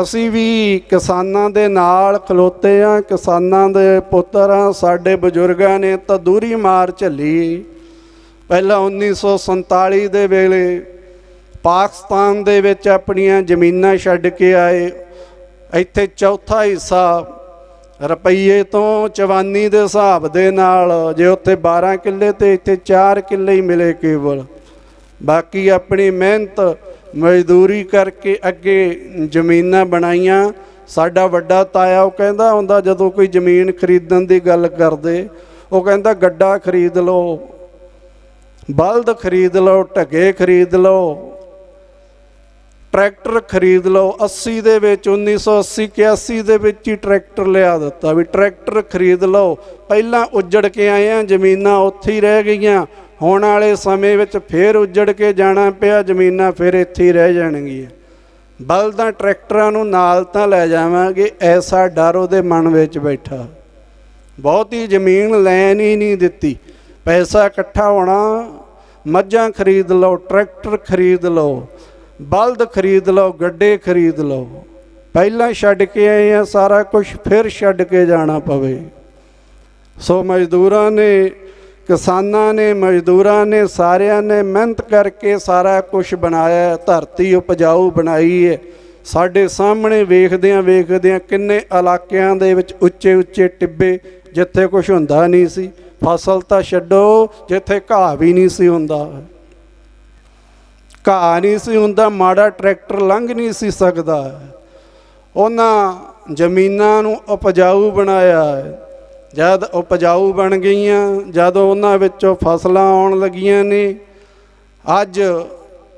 ਅਸੀਂ ਵੀ ਕਿਸਾਨਾਂ ਦੇ ਨਾਲ ਖਲੋਤੇ ਹਾਂ, ਕਿਸਾਨਾਂ ਦੇ ਪੁੱਤਰ ਹਾਂ। ਸਾਡੇ ਬਜ਼ੁਰਗਾਂ ਨੇ ਤਾਂ ਦੂਰੀ ਮਾਰ ਝੱਲੀ। ਪਹਿਲਾਂ 1947 ਦੇ ਵੇਲੇ ਪਾਕਿਸਤਾਨ ਦੇ ਵਿੱਚ ਆਪਣੀਆਂ ਜ਼ਮੀਨਾਂ ਛੱਡ ਕੇ ਆਏ। ਇੱਥੇ ਚੌਥਾ ਹਿੱਸਾ ਰੁਪਈਏ ਤੋਂ ਚਵਾਨੀ ਦੇ ਹਿਸਾਬ ਦੇ ਨਾਲ, ਜੇ ਉੱਥੇ 12 ਕਿੱਲੇ ਤੇ ਇੱਥੇ 4 ਕਿੱਲੇ ਹੀ ਮਿਲੇ ਕੇਵਲ। ਬਾਕੀ ਆਪਣੀ ਮਿਹਨਤ ਮਜ਼ਦੂਰੀ ਕਰਕੇ ਅੱਗੇ ਜ਼ਮੀਨਾਂ ਬਣਾਈਆਂ। ਸਾਡਾ ਵੱਡਾ ਤਾਇਆ ਉਹ ਕਹਿੰਦਾ ਹੁੰਦਾ, ਜਦੋਂ ਕੋਈ ਜ਼ਮੀਨ ਖਰੀਦਣ ਦੀ ਗੱਲ ਕਰਦੇ, ਉਹ ਕਹਿੰਦਾ ਗੱਡਾ ਖਰੀਦ ਲਓ, ਬਲਦ ਖਰੀਦ ਲਓ, ਢੱਗੇ ਖਰੀਦ ਲਓ, ਟਰੈਕਟਰ ਖਰੀਦ ਲਓ। 80 ਦੇ ਵਿੱਚ 1980-81 ਦੇ ਵਿੱਚ ਹੀ ਟਰੈਕਟਰ ਲਿਆ ਦਿੱਤਾ ਵੀ ਟਰੈਕਟਰ ਖਰੀਦ ਲਓ। ਪਹਿਲਾਂ ਉੱਜੜ ਕੇ ਆਏ ਆ, ਜ਼ਮੀਨਾਂ ਉੱਥੇ ਹੀ ਰਹਿ ਗਈਆਂ। ਹੁਣ ਵਾਲੇ ਸਮੇਂ ਵਿੱਚ ਫਿਰ ਉੱਜੜ ਕੇ ਜਾਣਾ ਪਿਆ, ਜ਼ਮੀਨਾਂ ਫਿਰ ਇੱਥੇ ਹੀ ਰਹਿ ਜਾਣਗੀਆਂ। ਬਲਦਾਂ ਟਰੈਕਟਰਾਂ ਨੂੰ ਨਾਲ ਤਾਂ ਲੈ ਜਾਵਾਂਗੇ, ਐਸਾ ਡਰ ਉਹਦੇ ਮਨ ਵਿੱਚ ਬੈਠਾ। ਬਹੁਤੀ ਜ਼ਮੀਨ ਲੈਣ ਹੀ ਨਹੀਂ ਦਿੱਤੀ, ਪੈਸਾ ਇਕੱਠਾ ਹੋਣਾ, ਮੱਝਾਂ ਖਰੀਦ ਲਓ, ਟਰੈਕਟਰ ਖਰੀਦ ਲਓ, ਬਲਦ ਖਰੀਦ ਲਓ, ਗੱਡੇ ਖਰੀਦ ਲਓ। ਪਹਿਲਾਂ ਛੱਡ ਕੇ ਆਏ ਆ ਸਾਰਾ ਕੁਝ, ਫਿਰ ਛੱਡ ਕੇ ਜਾਣਾ ਪਵੇ। ਸੋ ਮਜ਼ਦੂਰਾਂ ਨੇ, ਕਿਸਾਨਾਂ ਨੇ, ਮਜ਼ਦੂਰਾਂ ਨੇ, ਸਾਰਿਆਂ ਨੇ ਮਿਹਨਤ ਕਰਕੇ ਸਾਰਾ ਕੁਝ ਬਣਾਇਆ, ਧਰਤੀ ਉਪਜਾਊ ਬਣਾਈ ਹੈ। ਸਾਡੇ ਸਾਹਮਣੇ ਵੇਖਦਿਆਂ ਵੇਖਦਿਆਂ ਕਿੰਨੇ ਇਲਾਕਿਆਂ ਦੇ ਵਿੱਚ ਉੱਚੇ ਉੱਚੇ ਟਿੱਬੇ, ਜਿੱਥੇ ਕੁਝ ਹੁੰਦਾ ਨਹੀਂ ਸੀ। ਫਸਲ ਤਾਂ ਛੱਡੋ, ਜਿੱਥੇ ਘਾਹ ਵੀ ਨਹੀਂ ਸੀ ਹੁੰਦਾ, ਘਾਹ ਨਹੀਂ ਸੀ ਹੁੰਦਾ, ਮਾੜਾ ਟਰੈਕਟਰ ਲੰਘ ਨਹੀਂ ਸੀ ਸਕਦਾ। ਉਹਨਾਂ ਜ਼ਮੀਨਾਂ ਨੂੰ ਉਪਜਾਊ ਬਣਾਇਆ। ਜਦ ਉਪਜਾਊ ਬਣ ਗਈਆਂ, ਜਦੋਂ ਉਹਨਾਂ ਵਿੱਚੋਂ ਫਸਲਾਂ ਆਉਣ ਲੱਗੀਆਂ ਨੇ, ਅੱਜ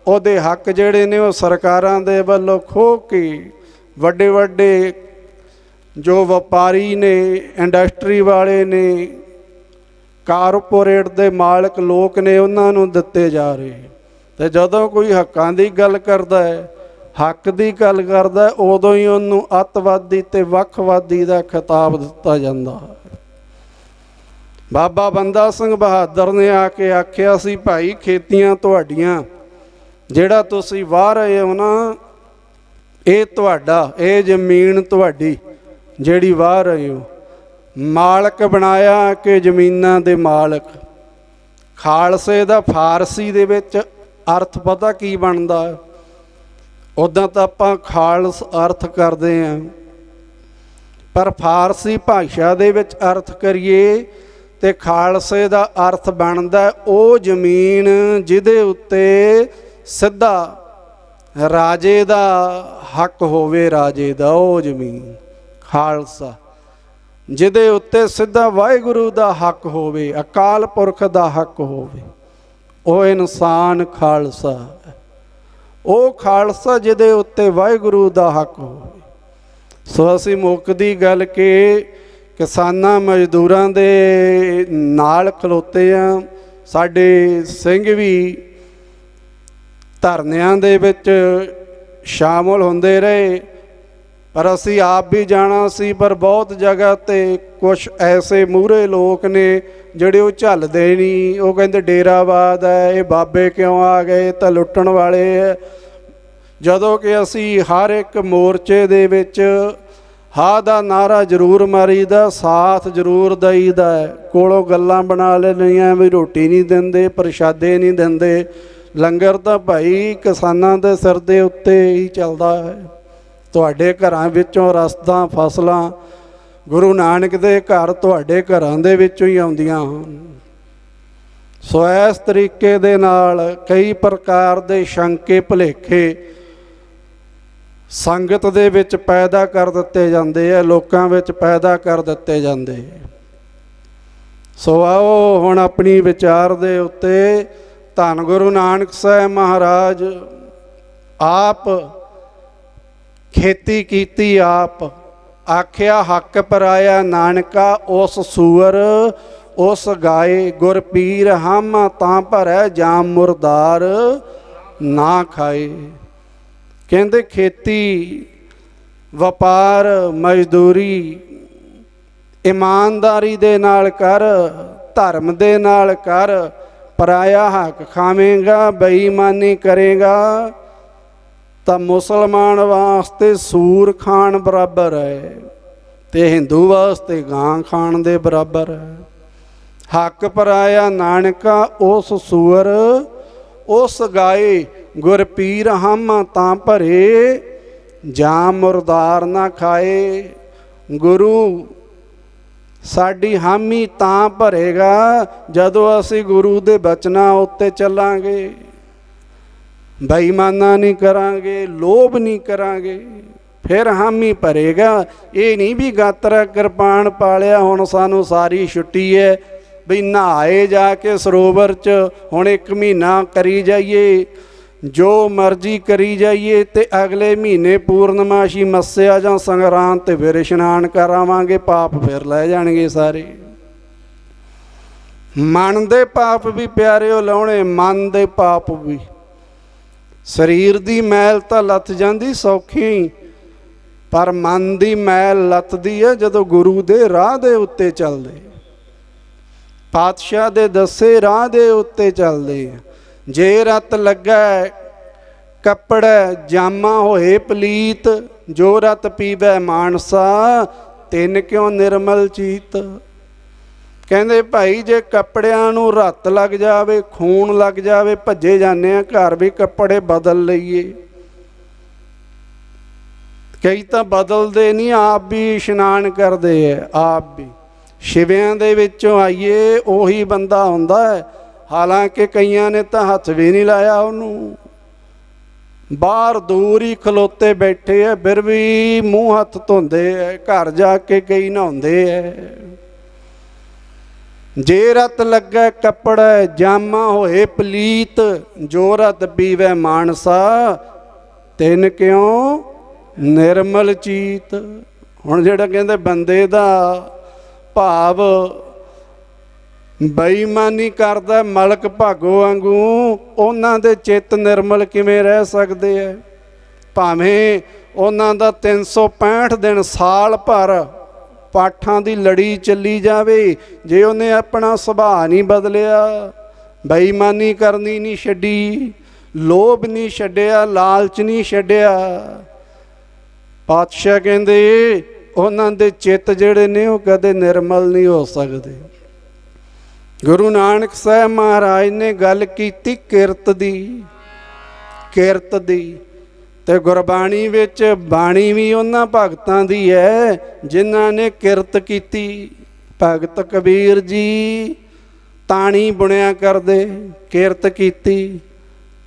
ਉਹਦੇ ਹੱਕ ਜਿਹੜੇ ਨੇ ਉਹ ਸਰਕਾਰਾਂ ਦੇ ਵੱਲੋਂ ਖੋਹ ਕੇ ਵੱਡੇ ਵੱਡੇ ਜੋ ਵਪਾਰੀ ਨੇ, ਇੰਡਸਟਰੀ ਵਾਲੇ ਨੇ, ਕਾਰਪੋਰੇਟ ਦੇ ਮਾਲਕ ਲੋਕ ਨੇ, ਉਹਨਾਂ ਨੂੰ ਦਿੱਤੇ ਜਾ ਰਹੇ। ਤੇ ਜਦੋਂ ਕੋਈ ਹੱਕਾਂ ਦੀ ਗੱਲ ਕਰਦਾ ਹੈ, ਹੱਕ ਦੀ ਗੱਲ ਕਰਦਾ, ਉਦੋਂ ਹੀ ਉਹਨੂੰ ਅੱਤਵਾਦੀ ਤੇ ਵੱਖਵਾਦੀ ਦਾ ਖਿਤਾਬ ਦਿੱਤਾ ਜਾਂਦਾ। ਬਾਬਾ ਬੰਦਾ ਸਿੰਘ ਬਹਾਦਰ ਨੇ ਆ ਕੇ ਆਖਿਆ ਸੀ, ਭਾਈ ਖੇਤੀਆਂ ਤੁਹਾਡੀਆਂ, ਜਿਹੜਾ ਤੁਸੀਂ ਵਾਹ ਰਹੇ ਹੋ ਨਾ, ਇਹ ਤੁਹਾਡਾ, ਇਹ ਜ਼ਮੀਨ ਤੁਹਾਡੀ। ਜਿਹੜੀ ਵਾਹ ਰਹੇ ਹੋ। ਮਾਲਕ ਬਣਾਇਆ ਕਿ ਜ਼ਮੀਨਾਂ ਦੇ ਮਾਲਕ। ਖਾਲਸੇ ਦਾ ਫਾਰਸੀ ਦੇ ਵਿੱਚ ਅਰਥ ਪਤਾ ਕੀ ਬਣਦਾ? ਉੱਦਾਂ ਤਾਂ ਆਪਾਂ ਖਾਲਸ ਅਰਥ ਕਰਦੇ ਹਾਂ, ਪਰ ਫਾਰਸੀ ਭਾਸ਼ਾ ਦੇ ਵਿੱਚ ਅਰਥ ਕਰੀਏ ਤੇ ਖਾਲਸੇ ਦਾ ਅਰਥ ਬਣਦਾ ਉਹ ਜ਼ਮੀਨ ਜਿਹਦੇ ਉੱਤੇ ਸਿੱਧਾ ਰਾਜੇ ਦਾ ਹੱਕ ਹੋਵੇ, ਰਾਜੇ ਦਾ ਉਹ ਜ਼ਮੀਨ ਖਾਲਸਾ, ਜਿਹਦੇ ਉੱਤੇ ਸਿੱਧਾ ਵਾਹਿਗੁਰੂ ਦਾ ਹੱਕ ਹੋਵੇ, ਅਕਾਲ ਪੁਰਖ ਦਾ ਹੱਕ ਹੋਵੇ, ਉਹ ਇਨਸਾਨ ਖਾਲਸਾ। ਉਹ ਖਾਲਸਾ ਜਿਹਦੇ ਉੱਤੇ ਵਾਹਿਗੁਰੂ ਦਾ ਹੱਕ ਹੋਵੇ। ਸੋ ਅਸੀਂ ਮੁੱਕਦੀ ਗੱਲ ਕਿ ਕਿਸਾਨਾਂ ਮਜ਼ਦੂਰਾਂ ਦੇ ਨਾਲ ਖਲੋਤੇ ਆ। ਸਾਡੇ ਸਿੰਘ ਵੀ ਧਰਨਿਆਂ ਦੇ ਵਿੱਚ ਸ਼ਾਮਲ ਹੁੰਦੇ ਰਹੇ, ਪਰ ਅਸੀਂ ਆਪ ਵੀ ਜਾਣਾ ਸੀ। ਪਰ ਬਹੁਤ ਜਗ੍ਹਾ 'ਤੇ ਕੁਛ ਐਸੇ ਮੂਹਰੇ ਲੋਕ ਨੇ ਜਿਹੜੇ ਉਹ ਝੱਲਦੇ ਨਹੀਂ। ਉਹ ਕਹਿੰਦੇ ਡੇਰਾਵਾਦ ਹੈ, ਇਹ ਬਾਬੇ ਕਿਉਂ ਆ ਗਏ, ਤਾਂ ਲੁੱਟਣ ਵਾਲੇ ਹੈ। ਜਦੋਂ ਕਿ ਅਸੀਂ ਹਰ ਇੱਕ ਮੋਰਚੇ ਦੇ ਵਿੱਚ ਹਾਂ ਦਾ ਨਾਅਰਾ ਜ਼ਰੂਰ ਮਾਰੀਦਾ, ਸਾਥ ਜ਼ਰੂਰ ਦਈਦਾ। ਕੋਲੋਂ ਗੱਲਾਂ ਬਣਾ ਲੈਣੀਆਂ ਵੀ ਰੋਟੀ ਨਹੀਂ ਦਿੰਦੇ, ਪ੍ਰਸ਼ਾਦੇ ਨਹੀਂ ਦਿੰਦੇ। ਲੰਗਰ ਤਾਂ ਭਾਈ ਕਿਸਾਨਾਂ ਦੇ ਸਿਰ ਦੇ ਉੱਤੇ ਹੀ ਚੱਲਦਾ ਹੈ। ਤੁਹਾਡੇ ਘਰਾਂ ਵਿੱਚੋਂ ਰਸਦਾਂ ਫਸਲਾਂ ਗੁਰੂ ਨਾਨਕ ਦੇ ਘਰ ਤੁਹਾਡੇ ਘਰਾਂ ਦੇ ਵਿੱਚੋਂ ਹੀ ਆਉਂਦੀਆਂ ਹਨ। ਸੋ ਇਸ ਤਰੀਕੇ ਦੇ ਨਾਲ ਕਈ ਪ੍ਰਕਾਰ ਦੇ ਸ਼ੰਕੇ ਭੁਲੇਖੇ ਸੰਗਤ ਦੇ ਵਿੱਚ ਪੈਦਾ ਕਰ ਦਿੱਤੇ ਜਾਂਦੇ ਆ, ਲੋਕਾਂ ਵਿੱਚ ਪੈਦਾ ਕਰ ਦਿੱਤੇ ਜਾਂਦੇ। ਸੋ ਆਓ ਹੁਣ ਆਪਣੀ ਵਿਚਾਰ ਦੇ ਉੱਤੇ ਧੰਨ ਗੁਰੂ ਨਾਨਕ ਸਾਹਿਬ ਮਹਾਰਾਜ ਆਪ ਖੇਤੀ ਕੀਤੀ, ਆਪ ਆਖਿਆ ਹੱਕ ਪਰਾਇਆ ਨਾਨਕਾ ਉਸ ਸੂਰ ਉਸ ਗਾਏ, ਗੁਰ ਪੀਰ ਹਮ ਤਾਂ ਭਰੈ ਜਾਮ ਮੁਰਦਾਰ ਨਾ ਖਾਏ। ਕਹਿੰਦੇ ਖੇਤੀ, ਵਪਾਰ, ਮਜ਼ਦੂਰੀ ਇਮਾਨਦਾਰੀ ਦੇ ਨਾਲ ਕਰ, ਧਰਮ ਦੇ ਨਾਲ ਕਰ। ਪਰਾਇਆ ਹੱਕ ਖਾਵੇਂਗਾ, ਬੇਈਮਾਨੀ ਕਰੇਗਾ ਤਾਂ ਮੁਸਲਮਾਨ ਵਾਸਤੇ ਸੂਰ ਖਾਣ ਬਰਾਬਰ ਹੈ ਤੇ ਹਿੰਦੂ ਵਾਸਤੇ ਗਾਂ ਖਾਣ ਦੇ ਬਰਾਬਰ ਹੈ। ਹੱਕ ਪਰਾਇਆ ਨਾਨਕਾ ਉਸ ਸੂਰ ਉਸ ਗਾਏ, ਗੁਰ ਪੀਰ ਹਮ ਤਾਂ ਭਰੇ ਜਾਂ ਮੁਰਦਾਰ ਨਾ ਖਾਏ। ਗੁਰੂ ਸਾਡੀ ਹਾਮੀ ਤਾਂ ਭਰੇਗਾ ਜਦੋਂ ਅਸੀਂ ਗੁਰੂ ਦੇ ਬਚਨਾਂ ਉੱਤੇ ਚੱਲਾਂਗੇ, ਬੇਈਮਾਨਾ ਨਹੀਂ ਕਰਾਂਗੇ, ਲੋਭ ਨਹੀਂ ਕਰਾਂਗੇ, ਫਿਰ ਹਾਮੀ ਭਰੇਗਾ। ਇਹ ਨਹੀਂ ਵੀ ਗਾਤਰਾ ਕਿਰਪਾਨ ਪਾਲਿਆ ਹੁਣ ਸਾਨੂੰ ਸਾਰੀ ਛੁੱਟੀ ਹੈ ਵੀ ਨਹਾਏ ਜਾ ਕੇ ਸਰੋਵਰ 'ਚ ਹੁਣ 1 ਮਹੀਨਾ ਕਰੀ ਜਾਈਏ, ਜੋ ਮਰਜ਼ੀ ਕਰੀ ਜਾਈਏ ਤੇ ਅਗਲੇ ਮਹੀਨੇ ਪੂਰਨਮਾਸ਼ੀ ਮੱਸਿਆ ਜਾਂ ਸੰਗਰਾਂਦ ਤੇ ਫਿਰ ਇਸ਼ਨਾਨ ਕਰਾਵਾਂਗੇ, ਪਾਪ ਫਿਰ ਲੈ ਜਾਣਗੇ ਸਾਰੇ। ਮਨ ਦੇ ਪਾਪ ਵੀ ਪਿਆਰਿਓ ਲਾਉਣੇ, ਮਨ ਦੇ ਪਾਪ ਵੀ। ਸਰੀਰ ਦੀ ਮੈਲ ਤਾਂ ਲੱਥ ਜਾਂਦੀ ਸੌਖੀ, ਪਰ ਮਨ ਦੀ ਮੈਲ ਲੱਥਦੀ ਹੈ ਜਦੋਂ ਗੁਰੂ ਦੇ ਰਾਹ ਦੇ ਉੱਤੇ ਚੱਲਦੇ, ਪਾਤਸ਼ਾਹ ਦੇ ਦੱਸੇ ਰਾਹ ਦੇ ਉੱਤੇ ਚੱਲਦੇ। ਜੇ ਰਤ ਲੱਗਾ ਕੱਪੜਾ ਜਾਮਾ ਹੋਏ ਪਲੀਤ, ਜੋ ਰਤ ਪੀਵੈ ਮਾਨਸਾ ਤਿੰਨ ਕਿਉਂ ਨਿਰਮਲ ਚੀਤ। ਕਹਿੰਦੇ ਭਾਈ ਜੇ ਕੱਪੜਿਆਂ ਨੂੰ ਰਤ ਲੱਗ ਜਾਵੇ, ਖੂਨ ਲੱਗ ਜਾਵੇ, ਭੱਜੇ ਜਾਂਦੇ ਆ ਘਰ ਵੀ ਕੱਪੜੇ ਬਦਲ ਲਈਏ। ਕਈ ਤਾਂ ਬਦਲਦੇ ਨਹੀਂ, ਆਪ ਵੀ ਇਸ਼ਨਾਨ ਕਰਦੇ ਹੈ, ਆਪ ਵੀ ਸ਼ਿਵਿਆਂ ਦੇ ਵਿੱਚੋਂ ਆਈਏ ਉਹੀ ਬੰਦਾ ਹੁੰਦਾ ਹੈ। ਹਾਲਾਂਕਿ ਕਈਆਂ ਨੇ ਤਾਂ ਹੱਥ ਵੀ ਨਹੀਂ ਲਾਇਆ ਉਹਨੂੰ, ਬਾਹਰ ਦੂਰ ਹੀ ਖਲੋਤੇ ਬੈਠੇ ਹੈ, ਫਿਰ ਵੀ ਮੂੰਹ ਹੱਥ ਧੋਂਦੇ ਹੈ, ਘਰ ਜਾ ਕੇ ਕਈ ਨਹਾਉਂਦੇ ਹੈ। ਜੇ ਰਤ ਲੱਗਾ ਕੱਪੜਾ ਜਾਮਾ ਹੋਏ ਪਲੀਤ, ਜੋ ਰਤ ਪੀਵੈ ਮਾਨਸਾ ਤਿੰਨ ਕਿਉਂ ਨਿਰਮਲ ਚੀਤ। ਹੁਣ ਜਿਹੜਾ ਕਹਿੰਦੇ ਬੰਦੇ ਦਾ ਭਾਵ ਬੇਈਮਾਨੀ ਕਰਦਾ ਮਲਕ ਭਾਗੋ ਵਾਂਗੂ, ਉਹਨਾਂ ਦੇ ਚਿੱਤ ਨਿਰਮਲ ਕਿਵੇਂ ਰਹਿ ਸਕਦੇ ਹੈ? ਭਾਵੇਂ ਉਹਨਾਂ ਦਾ 365 ਦਿਨ ਸਾਲ ਭਰ ਪਾਠਾਂ ਦੀ ਲੜੀ ਚੱਲੀ ਜਾਵੇ, ਜੇ ਉਹਨੇ ਆਪਣਾ ਸੁਭਾਅ ਨਹੀਂ ਬਦਲਿਆ, ਬੇਈਮਾਨੀ ਕਰਨੀ ਨਹੀਂ ਛੱਡੀ, ਲੋਭ ਨਹੀਂ ਛੱਡਿਆ, ਲਾਲਚ ਨਹੀਂ ਛੱਡਿਆ, ਪਾਤਸ਼ਾਹ ਕਹਿੰਦੇ ਉਹਨਾਂ ਦੇ ਚਿੱਤ ਜਿਹੜੇ ਨੇ ਉਹ ਕਦੇ ਨਿਰਮਲ ਨਹੀਂ ਹੋ ਸਕਦੇ। ਗੁਰੂ ਨਾਨਕ ਸਾਹਿਬ ਮਹਾਰਾਜ ਨੇ ਗੱਲ ਕੀਤੀ ਕਿਰਤ ਦੀ, ਕਿਰਤ ਦੀ। ਤੇ ਗੁਰਬਾਣੀ ਵਿੱਚ ਬਾਣੀ ਵੀ ਉਹਨਾਂ ਭਗਤਾਂ ਦੀ ਹੈ ਜਿਨ੍ਹਾਂ ਨੇ ਕਿਰਤ ਕੀਤੀ। ਭਗਤ ਕਬੀਰ ਜੀ ਤਾਣੀ ਬੁਣਿਆ ਕਰਦੇ, ਕਿਰਤ ਕੀਤੀ।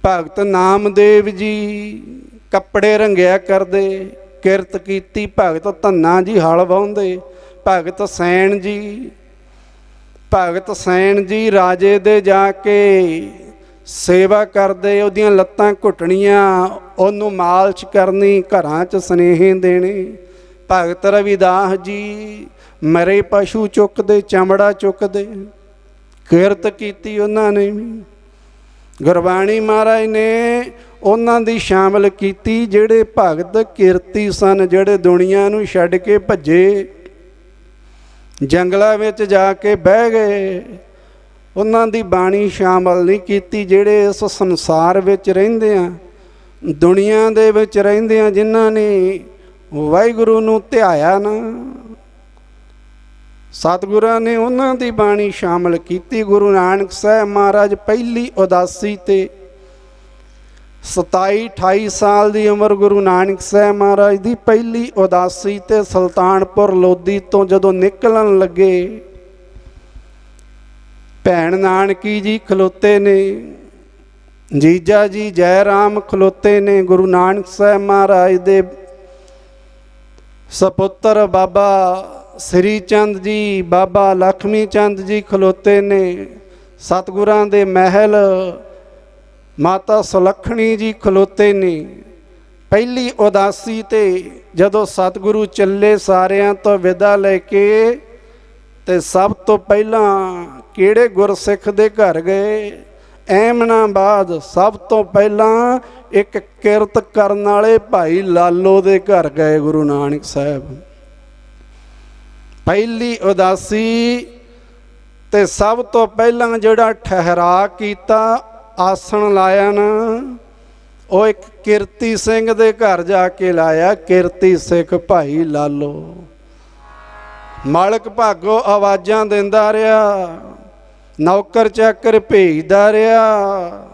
ਭਗਤ ਨਾਮਦੇਵ ਜੀ ਕੱਪੜੇ ਰੰਗਿਆ ਕਰਦੇ, ਕਿਰਤ ਕੀਤੀ। ਭਗਤ ਧੰਨਾ ਜੀ ਹਲ ਵਾਹੁੰਦੇ। ਭਗਤ ਸੈਣ ਜੀ, ਭਗਤ ਸੈਣ ਜੀ ਰਾਜੇ ਦੇ ਜਾ ਕੇ ਸੇਵਾ ਕਰਦੇ, ਉਹਦੀਆਂ ਲੱਤਾਂ ਘੁੱਟਣੀਆਂ, ਉਹਨੂੰ ਮਾਲਸ਼ ਕਰਨੀ, ਘਰਾਂ 'ਚ ਸੁਨੇਹੇ ਦੇਣੇ। ਭਗਤ ਰਵਿਦਾਸ ਜੀ ਮਰੇ ਪਸ਼ੂ ਚੁੱਕਦੇ, ਚਮੜਾ ਚੁੱਕਦੇ, ਕਿਰਤ ਕੀਤੀ ਉਹਨਾਂ ਨੇ ਵੀ। ਗੁਰਬਾਣੀ ਮਹਾਰਾਜ ਨੇ ਉਹਨਾਂ ਦੀ ਸ਼ਾਮਲ ਕੀਤੀ ਜਿਹੜੇ ਭਗਤ ਕਿਰਤੀ ਸਨ, ਜਿਹੜੇ ਦੁਨੀਆ ਨੂੰ ਛੱਡ ਕੇ ਭੱਜੇ, ਜੰਗਲਾਂ ਵਿੱਚ ਜਾ ਕੇ ਬਹਿ ਗਏ। ਉਹਨਾਂ ਦੀ ਬਾਣੀ ਸ਼ਾਮਲ ਨਹੀਂ ਕੀਤੀ। ਜਿਹੜੇ ਇਸ ਸੰਸਾਰ ਵਿੱਚ ਰਹਿੰਦੇ ਆ, ਦੁਨੀਆ ਦੇ ਵਿੱਚ ਰਹਿੰਦੇ ਆ, ਜਿਨ੍ਹਾਂ ਨੇ ਵਾਹਿਗੁਰੂ ਨੂੰ ਧਿਆਇਆ ਨਾ, ਸਤਿਗੁਰਾਂ ਨੇ ਉਹਨਾਂ ਦੀ ਬਾਣੀ ਸ਼ਾਮਲ ਕੀਤੀ। ਗੁਰੂ ਨਾਨਕ ਸਾਹਿਬ ਮਹਾਰਾਜ ਪਹਿਲੀ ਉਦਾਸੀ ਤੇ 27-28 ਸਾਲ ਦੀ ਉਮਰ ਗੁਰੂ ਨਾਨਕ ਸਾਹਿਬ ਮਹਾਰਾਜ ਦੀ ਪਹਿਲੀ ਉਦਾਸੀ ਤੇ ਸੁਲਤਾਨਪੁਰ ਲੋਧੀ ਤੋਂ ਜਦੋਂ ਨਿਕਲਣ ਲੱਗੇ, ਭੈਣ ਨਾਨਕੀ ਜੀ ਖਲੋਤੇ ਨੇ, ਜੀਜਾ ਜੀ ਜੈ ਰਾਮ ਖਲੋਤੇ ਨੇ, ਗੁਰੂ ਨਾਨਕ ਸਾਹਿਬ ਮਹਾਰਾਜ ਦੇ ਸਪੁੱਤਰ ਬਾਬਾ ਸ੍ਰੀ ਚੰਦ ਜੀ, ਬਾਬਾ ਲਖਮੀ ਚੰਦ ਜੀ ਖਲੋਤੇ ਨੇ, ਸਤਿਗੁਰਾਂ ਦੇ ਮਹਿਲ ਮਾਤਾ ਸੁਲੱਖਣੀ ਜੀ ਖਲੋਤੇ ਨੇ। ਪਹਿਲੀ ਉਦਾਸੀ ਤੇ ਜਦੋਂ ਸਤਿਗੁਰੂ ਚੱਲੇ ਸਾਰਿਆਂ ਤੋਂ ਵਿਦਾ ਲੈ ਕੇ, ਤੇ ਸਭ ਤੋਂ ਪਹਿਲਾਂ ਕਿਹੜੇ ਗੁਰਸਿੱਖ ਦੇ ਘਰ ਗਏ? ਐਮਨਾਬਾਦ। ਸਭ ਤੋਂ ਪਹਿਲਾਂ ਇੱਕ ਕਿਰਤ ਕਰਨ ਵਾਲੇ ਭਾਈ ਲਾਲੋ ਦੇ ਘਰ ਗਏ ਗੁਰੂ ਨਾਨਕ ਸਾਹਿਬ। ਪਹਿਲੀ ਉਦਾਸੀ ਤੇ ਸਭ ਤੋਂ ਪਹਿਲਾਂ ਜਿਹੜਾ ਠਹਿਰਾ ਕੀਤਾ, ਆਸਣ ਲਾਇਆ ਨਾ, ਉਹ ਇੱਕ ਕਿਰਤੀ ਸਿੰਘ ਦੇ ਘਰ ਜਾ ਕੇ ਲਾਇਆ। ਕਿਰਤੀ ਸਿੱਖ ਭਾਈ ਲਾਲੋ। ਮਾਲਕ ਭਾਗੋ ਆਵਾਜ਼ਾਂ ਦਿੰਦਾ ਰਿਹਾ, ਨੌਕਰ ਚਾਕਰ ਭੇਜਦਾ ਰਿਹਾ,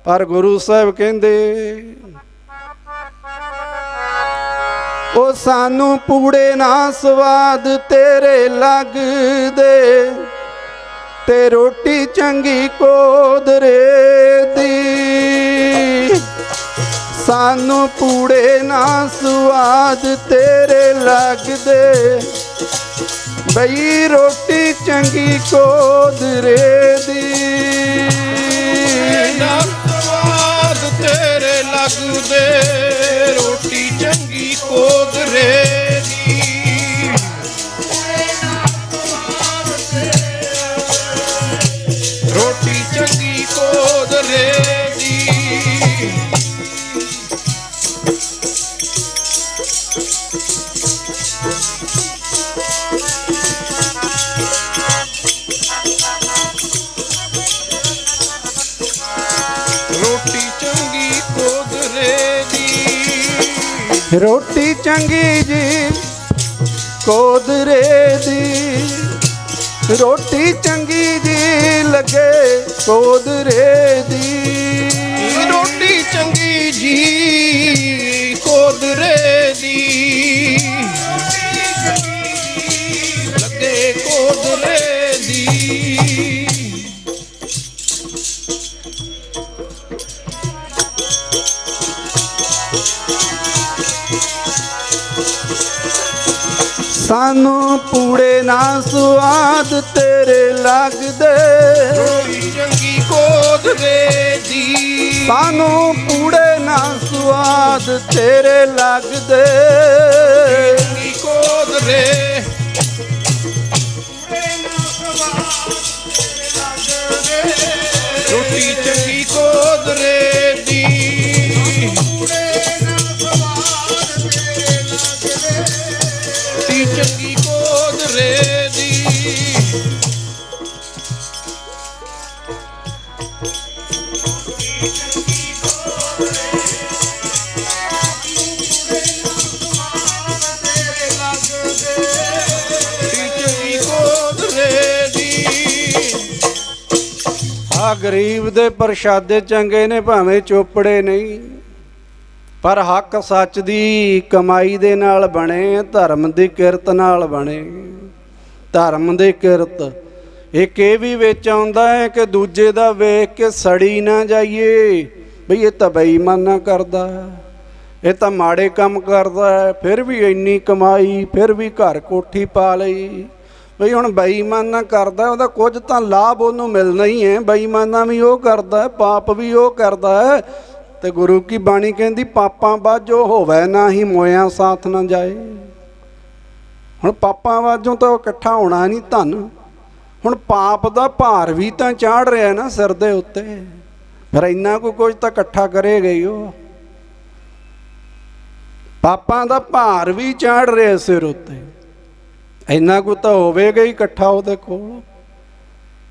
ਪਰ ਗੁਰੂ ਸਾਹਿਬ ਕਹਿੰਦੇ ਉਹ ਸਾਨੂੰ ਪੂੜੇ ਨਾ ਸਵਾਦ ਤੇਰੇ ਲੱਗਦੇ, ਤੇ ਰੋਟੀ ਚੰਗੀ ਕੋਦਰੇ ਦੀ। ਸਾਨੂੰ ਪੂੜੇ ਨਾ ਸਵਾਦ ਤੇਰੇ ਲੱਗਦੇ, ਬਈ ਰੋਟੀ ਚੰਗੀ ਕੋਦਰੇ ਦੀ। ਨਾ ਸਵਾਦ ਤੇਰੇ ਲੱਗਦੇ, ਰੋਟੀ ਚੰਗੀ ਕੋਦਰੇ ਦੀ। ਰੋਟੀ ਚੰਗੀ ਕੋਦਰੇ ਦੀ। ਰੋਟੀ ਚੰਗੀ ਜੀ ਕੋਦਰੇ ਦੀ, ਰੋਟੀ ਚੰਗੀ ਜੀ ਲੱਗੇ ਕੋਦਰੇ ਦੀ। ਰੋਟੀ ਚੰਗੀ ਜੀ ਕੋਦਰੇ ਦੀ, ਲੱਗੇ ਕੋਦਰੇ ਦੀ। ਸਾਨੂੰ ਪੂੜੇ ਨਾ ਸਵਾਦ ਤੇਰੇ ਲੱਗਦੇ, ਰੋਟੀ ਚੰਗੀ ਕੋਦਰੇ ਦੀ। ਸਾਨੂੰ ਪੂੜੇ ਨਾ ਸਵਾਦ ਤੇਰੇ ਲੱਗਦੇ, ਚੰਗੀ ਕੋਦਰੇ। ਰੋਟੀ ਚੰਗੀ ਕੋਦਰੇ ਦੀ। ਰੋਟੀ ਚੰਗੀ ਕੋਦਰੇ ਦੀ। ਆ ਗਰੀਬ ਦੇ ਪ੍ਰਸ਼ਾਦੇ ਚੰਗੇ ਨੇ ਭਾਵੇਂ ਚੋਪੜੇ ਨਹੀਂ, ਪਰ ਹੱਕ ਸੱਚ ਦੀ ਕਮਾਈ ਦੇ ਨਾਲ ਬਣੇ, ਧਰਮ ਦੀ ਕਿਰਤ ਨਾਲ ਬਣੇ। ਧਰਮ ਦੀ ਕਿਰਤ ਇੱਕ ਇਹ ਵੀ ਵਿੱਚ ਆਉਂਦਾ ਹੈ ਕਿ ਦੂਜੇ ਦਾ ਵੇਖ ਕੇ ਸੜੀ ਨਾ ਜਾਈਏ, ਬਈ ਇਹ ਤਾਂ ਬੇਈਮਾਨਾ ਕਰਦਾ, ਇਹ ਤਾਂ ਮਾੜੇ ਕੰਮ ਕਰਦਾ ਹੈ, ਫਿਰ ਵੀ ਇੰਨੀ ਕਮਾਈ, ਫਿਰ ਵੀ ਘਰ ਕੋਠੀ ਪਾ ਲਈ। ਬਈ ਹੁਣ ਬੇਈਮਾਨਾ ਕਰਦਾ, ਉਹਦਾ ਕੁਝ ਤਾਂ ਲਾਭ ਉਹਨੂੰ ਮਿਲਣਾ ਹੀ ਹੈ। ਬੇਈਮਾਨਾ ਵੀ ਉਹ ਕਰਦਾ, ਪਾਪ ਵੀ ਉਹ ਕਰਦਾ ਹੈ। ਤੇ ਗੁਰੂ ਕੀ ਬਾਣੀ ਕਹਿੰਦੀ ਪਾਪਾਂ ਬਾਝੋ ਹੋਵੇ ਨਾ ਹੀ ਮੋਇਆਂ ਸਾਥ ਨਾ ਜਾਏ। ਹੁਣ ਪਾਪਾਂ ਬਾਝੋਂ ਤਾਂ ਉਹ ਇਕੱਠਾ ਹੋਣਾ ਨਹੀਂ ਧਨ। ਹੁਣ ਪਾਪ ਦਾ ਭਾਰ ਵੀ ਤਾਂ ਚਾੜ ਰਿਹਾ ਨਾ ਸਿਰ ਦੇ ਉੱਤੇ, ਫਿਰ ਇੰਨਾ ਕੁਝ ਤਾਂ ਇਕੱਠਾ ਕਰੇਗਾ ਹੀ ਉਹ। ਪਾਪਾਂ ਦਾ ਭਾਰ ਵੀ ਚਾੜ ਰਿਹਾ ਸਿਰ ਉੱਤੇ, ਇੰਨਾ ਕੁ ਤਾਂ ਹੋਵੇਗਾ ਹੀ ਇਕੱਠਾ ਉਹਦੇ ਕੋਲ।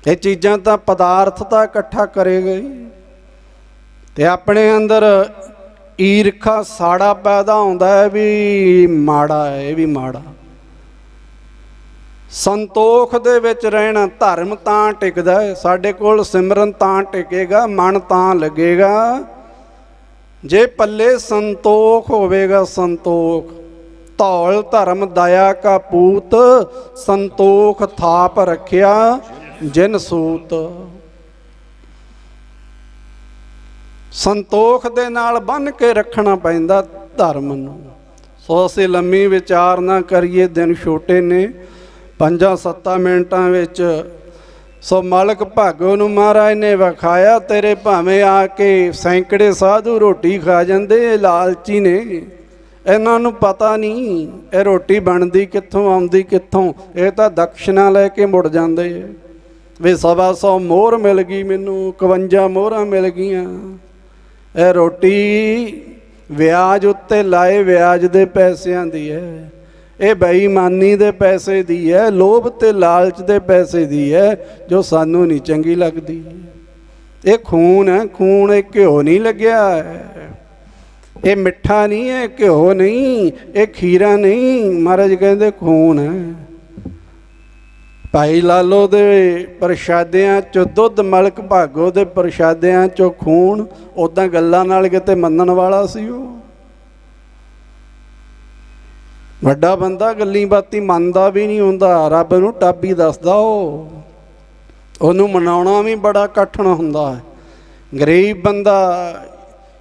ਇਹ ਚੀਜ਼ਾਂ ਤਾਂ ਪਦਾਰਥ ਤਾਂ ਇਕੱਠਾ ਕਰੇਗਾ ਹੀ। ਤੇ ਆਪਣੇ ਅੰਦਰ ਈਰਖਾ ਸਾੜਾ ਪੈਦਾ ਹੁੰਦਾ ਹੈ, ਵੀ ਮਾੜਾ ਹੈ, ਇਹ ਵੀ ਮਾੜਾ। ਸੰਤੋਖ ਦੇ ਵਿੱਚ ਰਹਿਣਾ, ਧਰਮ ਤਾਂ ਟਿਕਦਾ ਹੈ। ਸਾਡੇ ਕੋਲ ਸਿਮਰਨ ਤਾਂ ਟਿਕੇਗਾ, ਮਨ ਤਾਂ ਲੱਗੇਗਾ ਜੇ ਪੱਲੇ ਸੰਤੋਖ ਹੋਵੇਗਾ। ਸੰਤੋਖ ਧੌਲ ਧਰਮ ਦਇਆ ਕਾ ਪੂਤ, ਸੰਤੋਖ ਥਾਪ ਰੱਖਿਆ ਜਿਨ ਸੂਤ। ਸੰਤੋਖ ਦੇ ਨਾਲ ਬੰਨ੍ਹ ਕੇ ਰੱਖਣਾ ਪੈਂਦਾ ਧਰਮ ਨੂੰ। ਸੋ ਅਸੀਂ ਲੰਮੀ ਵਿਚਾਰ ਨਾ ਕਰੀਏ, ਦਿਨ ਛੋਟੇ ਨੇ, 5-7 ਮਿੰਟਾਂ ਵਿੱਚ। ਸੋ ਮਾਲਕ ਭਾਗੋ ਨੂੰ ਮਹਾਰਾਜ ਨੇ ਵਿਖਾਇਆ, ਤੇਰੇ ਭਾਵੇਂ ਆ ਕੇ ਸੈਂਕੜੇ ਸਾਧੂ ਰੋਟੀ ਖਾ ਜਾਂਦੇ, ਇਹ ਲਾਲਚੀ ਨੇ, ਇਹਨਾਂ ਨੂੰ ਪਤਾ ਨਹੀਂ ਇਹ ਰੋਟੀ ਬਣਦੀ ਕਿੱਥੋਂ, ਆਉਂਦੀ ਕਿੱਥੋਂ। ਇਹ ਤਾਂ ਦਕਸ਼ਨਾ ਲੈ ਕੇ ਮੁੜ ਜਾਂਦੇ ਵੀ 125 ਮੋਹਰ ਮਿਲ ਗਈ ਮੈਨੂੰ, 51 ਮੋਹਰਾਂ ਮਿਲ ਗਈਆਂ। ਇਹ ਰੋਟੀ ਵਿਆਜ ਉੱਤੇ ਲਾਏ ਵਿਆਜ ਦੇ ਪੈਸਿਆਂ ਦੀ ਹੈ, ਇਹ ਬੇਈਮਾਨੀ ਦੇ ਪੈਸੇ ਦੀ ਹੈ, ਲੋਭ ਤੇ ਲਾਲਚ ਦੇ ਪੈਸੇ ਦੀ ਹੈ, ਜੋ ਸਾਨੂੰ ਨਹੀਂ ਚੰਗੀ ਲੱਗਦੀ। ਇਹ ਖੂਨ ਹੈ, ਖੂਨ। ਇਹ ਘਿਓ ਨਹੀਂ ਲੱਗਿਆ ਹੈ, ਇਹ ਮਿੱਠਾ ਨਹੀਂ ਹੈ, ਘਿਓ ਨਹੀਂ, ਇਹ ਖੀਰਾ ਨਹੀਂ। ਮਹਾਰਾਜ ਕਹਿੰਦੇ ਖੂਨ ਹੈ। ਭਾਈ ਲਾਲੋ ਦੇ ਪ੍ਰਸ਼ਾਦਿਆਂ 'ਚੋਂ ਦੁੱਧ, ਮਲਕ ਭਾਗੋ ਦੇ ਪ੍ਰਸ਼ਾਦਿਆਂ 'ਚੋਂ ਖੂਨ। ਉੱਦਾਂ ਗੱਲਾਂ ਨਾਲ ਕਿਤੇ ਮੰਨਣ ਵਾਲਾ ਸੀ ਉਹ। ਵੱਡਾ ਬੰਦਾ ਗੱਲੀ ਬਾਤੀ ਮੰਨਦਾ ਵੀ ਨਹੀਂ ਹੁੰਦਾ, ਰੱਬ ਨੂੰ ਟਾਬੀ ਦੱਸਦਾ ਉਹ। ਉਹਨੂੰ ਮਨਾਉਣਾ ਵੀ ਬੜਾ ਕਠਿਨ ਹੁੰਦਾ ਹੈ। ਗਰੀਬ ਬੰਦਾ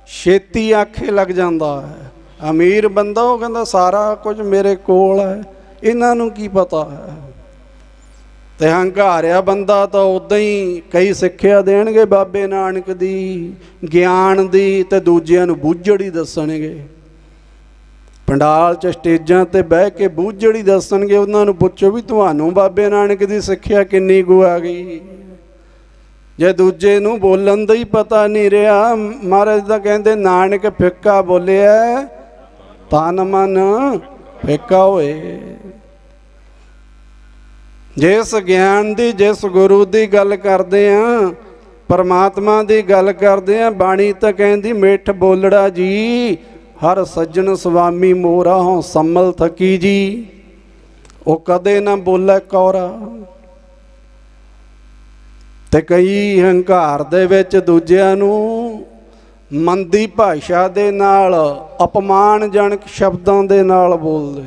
ਛੇਤੀ ਆਖੇ ਲੱਗ ਜਾਂਦਾ ਹੈ, ਅਮੀਰ ਬੰਦਾ ਉਹ ਕਹਿੰਦਾ ਸਾਰਾ ਕੁਝ ਮੇਰੇ ਕੋਲ ਹੈ, ਇਹਨਾਂ ਨੂੰ ਕੀ ਪਤਾ ਹੈ। ਤੇ ਹੰਕਾਰਿਆ ਬੰਦਾ ਤਾਂ ਉੱਦਾਂ ਹੀ ਕਈ ਸਿੱਖਿਆ ਦੇਣਗੇ ਬਾਬੇ ਨਾਨਕ ਦੀ, ਗਿਆਨ ਦੀ, ਤੇ ਦੂਜਿਆਂ ਨੂੰ ਬੂਝੜ ਹੀ ਦੱਸਣਗੇ। ਪੰਡਾਲ 'ਚ ਸਟੇਜਾਂ 'ਤੇ ਬਹਿ ਕੇ ਬੂਝੜ ਹੀ ਦੱਸਣਗੇ। ਉਹਨਾਂ ਨੂੰ ਪੁੱਛੋ ਵੀ ਤੁਹਾਨੂੰ ਬਾਬੇ ਨਾਨਕ ਦੀ ਸਿੱਖਿਆ ਕਿੰਨੀ ਕੁ ਆ ਗਈ। ਜੇ ਦੂਜੇ ਨੂੰ ਬੋਲਣ ਦਾ ਹੀ ਪਤਾ ਨਹੀਂ ਰਿਹਾ। ਮਹਾਰਾਜ ਤਾਂ ਕਹਿੰਦੇ ਨਾਨਕ ਫਿੱਕਾ ਬੋਲਿਆ ਤਨ ਮਨ ਫਿੱਕਾ ਹੋਏ। ਜਿਸ ਗਿਆਨ ਦੀ, ਜਿਸ ਗੁਰੂ ਦੀ ਗੱਲ ਕਰਦੇ ਹਾਂ, ਪਰਮਾਤਮਾ ਦੀ ਗੱਲ ਕਰਦੇ ਹਾਂ, ਬਾਣੀ ਤਾਂ ਕਹਿੰਦੀ ਮਿੱਠ ਬੋਲੜਾ ਜੀ ਹਰ ਸੱਜਣ ਸੁਆਮੀ ਮੋਰਾ ਹੋਂ ਸੰਮਲ ਥਕੀ ਜੀ। ਉਹ ਕਦੇ ਨਾ ਬੋਲੇ ਕੌਰਾ। ਤੇ ਕਈ ਹੰਕਾਰ ਦੇ ਵਿੱਚ ਦੂਜਿਆਂ ਨੂੰ ਮੰਦੀ ਭਾਸ਼ਾ ਦੇ ਨਾਲ, ਅਪਮਾਨਜਨਕ ਸ਼ਬਦਾਂ ਦੇ ਨਾਲ ਬੋਲਦੇ।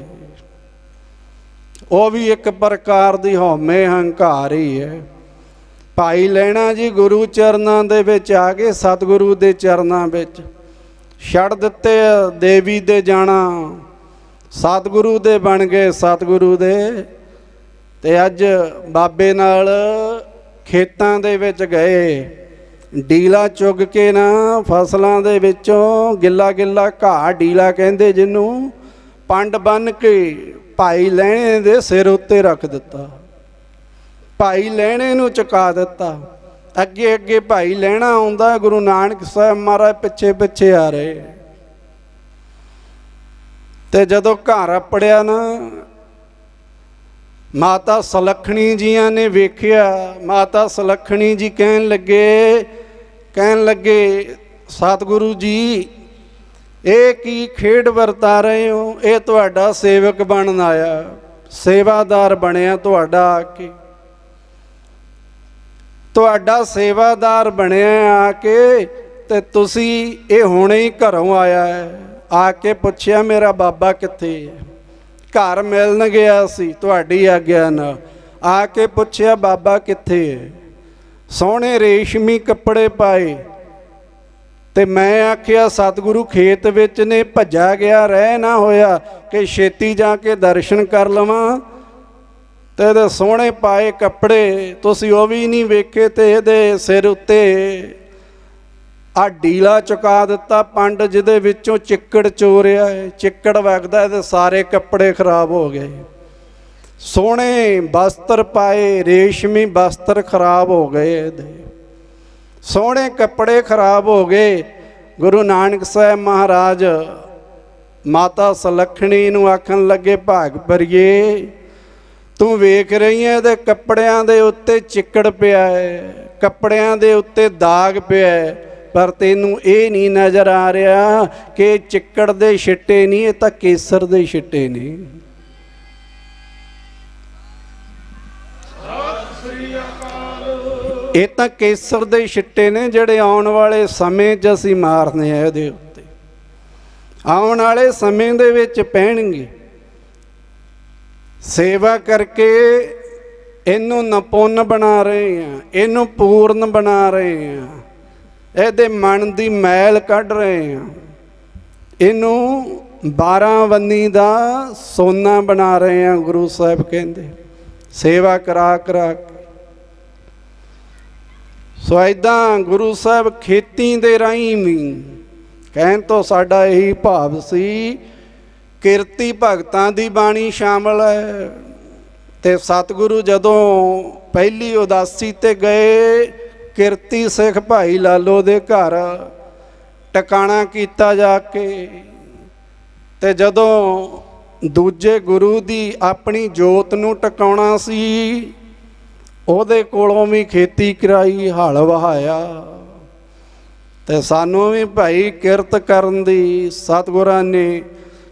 ਉਹ ਵੀ ਇੱਕ ਪ੍ਰਕਾਰ ਦੀ ਹਉਮੈ ਹੰਕਾਰ ਹੀ ਹੈ। ਭਾਈ ਲਹਿਣਾ ਜੀ ਗੁਰੂ ਚਰਨਾਂ ਦੇ ਵਿੱਚ ਆ ਗਏ, ਸਤਿਗੁਰੂ ਦੇ ਚਰਨਾਂ ਵਿੱਚ ਛੱਡ ਦਿੱਤੇ ਦੇਵੀ ਦੇ ਜਾਣਾ, ਸਤਿਗੁਰੂ ਦੇ ਬਣ ਗਏ, ਸਤਿਗੁਰੂ ਦੇ। ਤੇ ਅੱਜ ਬਾਬੇ ਨਾਲ ਖੇਤਾਂ ਦੇ ਵਿੱਚ ਗਏ, ਡੀਲਾ ਚੁੱਗ ਕੇ ਨਾ ਫਸਲਾਂ ਦੇ ਵਿੱਚੋਂ ਗਿੱਲਾ ਗਿੱਲਾ ਘਾਹ, ਡੀਲਾ ਕਹਿੰਦੇ ਜਿਹਨੂੰ, ਪੰਡ ਬੰਨ੍ਹ ਕੇ ਭਾਈ ਲਹਿਣੇ ਦੇ ਸਿਰ ਉੱਤੇ ਰੱਖ ਦਿੱਤਾ। ਭਾਈ ਲਹਿਣੇ ਨੂੰ ਚੁਕਾ ਦਿੱਤਾ। ਅੱਗੇ ਅੱਗੇ ਭਾਈ ਲਹਿਣਾ ਆਉਂਦਾ, ਗੁਰੂ ਨਾਨਕ ਸਾਹਿਬ ਮਹਾਰਾਜ ਪਿੱਛੇ ਪਿੱਛੇ ਆ ਰਹੇ। ਤੇ ਜਦੋਂ ਘਰ ਆਪੜਿਆ ਨਾ, ਮਾਤਾ ਸੁਲੱਖਣੀ ਜੀਆਂ ਨੇ ਵੇਖਿਆ। ਮਾਤਾ ਸੁਲੱਖਣੀ ਜੀ ਕਹਿਣ ਲੱਗੇ ਸਤਿਗੁਰੂ ਜੀ ਇਹ ਕੀ ਖੇਡ ਵਰਤਾ ਰਹੇ ਹੋ? ਇਹ ਤੁਹਾਡਾ ਸੇਵਕ ਬਣਨ ਆਇਆ, ਸੇਵਾਦਾਰ ਬਣਿਆ ਤੁਹਾਡਾ ਆ ਕੇ। ਤੁਹਾਡਾ ਸੇਵਾਦਾਰ ਬਣਿਆ ਆ ਕੇ, ਤੇ ਤੁਸੀਂ ਇਹ ਹੁਣੇ ਹੀ ਘਰੋਂ ਆਇਆ ਹੈ, ਆ ਕੇ ਪੁੱਛਿਆ ਮੇਰਾ ਬਾਬਾ ਕਿੱਥੇ ਹੈ। ਘਰ ਮਿਲਣ ਗਿਆ ਸੀ ਤੁਹਾਡੀ ਆਗਿਆ ਨਾਲ, ਆ ਕੇ ਪੁੱਛਿਆ ਬਾਬਾ ਕਿੱਥੇ ਹੈ। ਸੋਹਣੇ ਰੇਸ਼ਮੀ ਕੱਪੜੇ ਪਾਏ, ਤੇ ਮੈਂ ਆਖਿਆ ਸਤਿਗੁਰੂ ਖੇਤ ਵਿੱਚ ਨੇ, ਭੱਜਾ ਗਿਆ, ਰਹਿ ਨਾ ਹੋਇਆ ਕਿ ਛੇਤੀ ਜਾ ਕੇ ਦਰਸ਼ਨ ਕਰ ਲਵਾਂ। ਤੇ ਇਹਦੇ ਸੋਹਣੇ ਪਾਏ ਕੱਪੜੇ ਤੁਸੀਂ ਉਹ ਵੀ ਨਹੀਂ ਵੇਖੇ, ਤੇ ਇਹਦੇ ਸਿਰ ਉੱਤੇ ਆ ਢੀਲਾ ਚੁਕਾ ਦਿੱਤਾ ਪੰਡ, ਜਿਹਦੇ ਵਿੱਚੋਂ ਚਿੱਕੜ ਚੋਰਿਆ ਹੈ। ਚਿੱਕੜ ਵਗਦਾ, ਇਹਦੇ ਸਾਰੇ ਕੱਪੜੇ ਖਰਾਬ ਹੋ ਗਏ। ਸੋਹਣੇ ਵਸਤਰ ਪਾਏ, ਰੇਸ਼ਮੀ ਵਸਤਰ ਖਰਾਬ ਹੋ ਗਏ, ਇਹਦੇ ਸੋਹਣੇ ਕੱਪੜੇ ਖਰਾਬ ਹੋ ਗਏ। ਗੁਰੂ ਨਾਨਕ ਸਾਹਿਬ ਮਹਾਰਾਜ ਮਾਤਾ ਸੁਲੱਖਣੀ ਨੂੰ ਆਖਣ ਲੱਗੇ, ਭਾਗ ਭਰੀਏ, ਤੂੰ ਵੇਖ ਰਹੀ ਹੈ ਇਹਦੇ ਕੱਪੜਿਆਂ ਦੇ ਉੱਤੇ ਚਿੱਕੜ ਪਿਆ ਹੈ, ਕੱਪੜਿਆਂ ਦੇ ਉੱਤੇ ਦਾਗ ਪਿਆ ਹੈ, ਪਰ ਤੈਨੂੰ ਇਹ ਨਹੀਂ ਨਜ਼ਰ ਆ ਰਿਹਾ ਕਿ ਚਿੱਕੜ ਦੇ ਛਿੱਟੇ ਨਹੀਂ, ਇਹ ਤਾਂ ਕੇਸਰ ਦੇ ਛਿੱਟੇ ਨੇ। ਇਹ ਤਾਂ ਕੇਸਰ ਦੇ ਛਿੱਟੇ ਨੇ ਜਿਹੜੇ ਆਉਣ ਵਾਲੇ ਸਮੇਂ 'ਚ ਅਸੀਂ ਮਾਰਨੇ ਆ, ਇਹਦੇ ਉੱਤੇ ਆਉਣ ਵਾਲੇ ਸਮੇਂ ਦੇ ਵਿੱਚ ਪੈਣਗੇ। ਸੇਵਾ ਕਰਕੇ ਇਹਨੂੰ ਨਪੁੰਨ ਬਣਾ ਰਹੇ ਹਾਂ, ਇਹਨੂੰ ਪੂਰਨ ਬਣਾ ਰਹੇ ਹਾਂ, ਇਹਦੇ ਮਨ ਦੀ ਮੈਲ ਕੱਢ ਰਹੇ ਹਾਂ, ਇਹਨੂੰ 12 ਵੰਨੀ ਦਾ ਸੋਨਾ ਬਣਾ ਰਹੇ ਹਾਂ। ਗੁਰੂ ਸਾਹਿਬ ਕਹਿੰਦੇ ਸੇਵਾ ਕਰਾ ਕਰਾ ਕੇ। ਸੋ ਇੱਦਾਂ ਗੁਰੂ ਸਾਹਿਬ ਖੇਤੀ ਦੇ ਰਾਹੀਂ ਵੀ ਕਹਿਣ ਤੋਂ ਸਾਡਾ ਇਹੀ ਭਾਵ ਸੀ, ਕਿਰਤੀ ਭਗਤਾਂ ਦੀ ਬਾਣੀ ਸ਼ਾਮਲ ਹੈ। ਤੇ ਸਤਿਗੁਰੂ ਜਦੋਂ ਪਹਿਲੀ ਉਦਾਸੀ ਤੇ ਗਏ, ਕਿਰਤੀ ਸਿੱਖ ਭਾਈ ਲਾਲੋ ਦੇ ਘਰ ਟਿਕਾਣਾ ਕੀਤਾ ਜਾ ਕੇ, ਤੇ ਜਦੋਂ ਦੂਜੇ ਗੁਰੂ ਦੀ ਆਪਣੀ ਜੋਤ ਨੂੰ ਟਿਕਾਉਣਾ ਸੀ, ਉਹਦੇ ਕੋਲੋਂ ਵੀ ਖੇਤੀ ਕਰਾਈ, ਹਲ ਵਹਾਇਆ। ਤੇ ਸਾਨੂੰ ਵੀ ਭਾਈ ਕਿਰਤ ਕਰਨ ਦੀ ਸਤਿਗੁਰਾਂ ਨੇ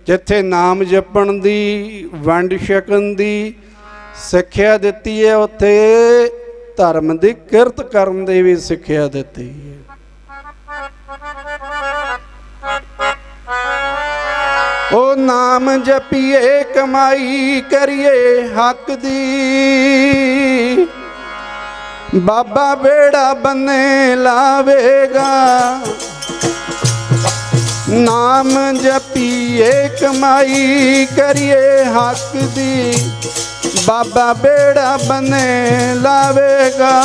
ਜਿੱਥੇ ਨਾਮ ਜਪਣ ਦੀ, ਵੰਡ ਛਕਣ ਦੀ ਸਿੱਖਿਆ ਦਿੱਤੀ ਹੈ, ਉੱਥੇ ਧਰਮ ਦੀ ਕਿਰਤ ਕਰਨ ਦੀ ਵੀ ਸਿੱਖਿਆ ਦਿੱਤੀ ਹੈ। ਉਹ ਨਾਮ ਜਪੀਏ ਕਮਾਈ ਕਰੀਏ ਹੱਕ ਦੀ, ਬਾਬਾ ਬੇੜਾ ਬੰਨੇ ਲਾਵੇਗਾ। ਨਾਮ ਜਪੀਏ ਕਮਾਈ ਕਰੀਏ ਹੱਕ ਦੀ, ਬਾਬਾ ਬੇੜਾ ਬੰਨੇ ਲਾਵੇਗਾ।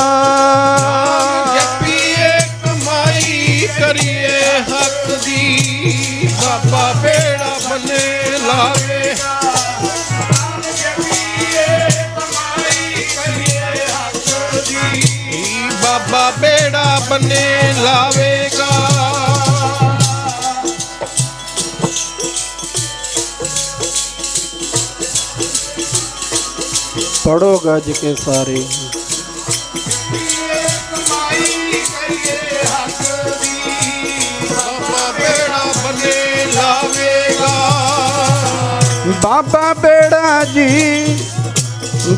ਜਪੀਏ ਕਮਾਈ ਕਰੀਏ ਹੱਕ ਦੀ, ਬਾਬਾ ਬੇੜਾ ਬੰਨੇ ਲਾਵੇਗਾ। ਜਪੀਏ ਕਮਾਈ ਕਰੀਏ ਹੱਕ ਦੀ, ਬਾਬਾ ਬੇੜਾ ਬੰਨੇ ਲਾਵੇਗਾ। पढ़ो गज के सारे कमाई करिए हक दी, बाबा बेड़ा बने लावेगा। बाबा बेड़ा जी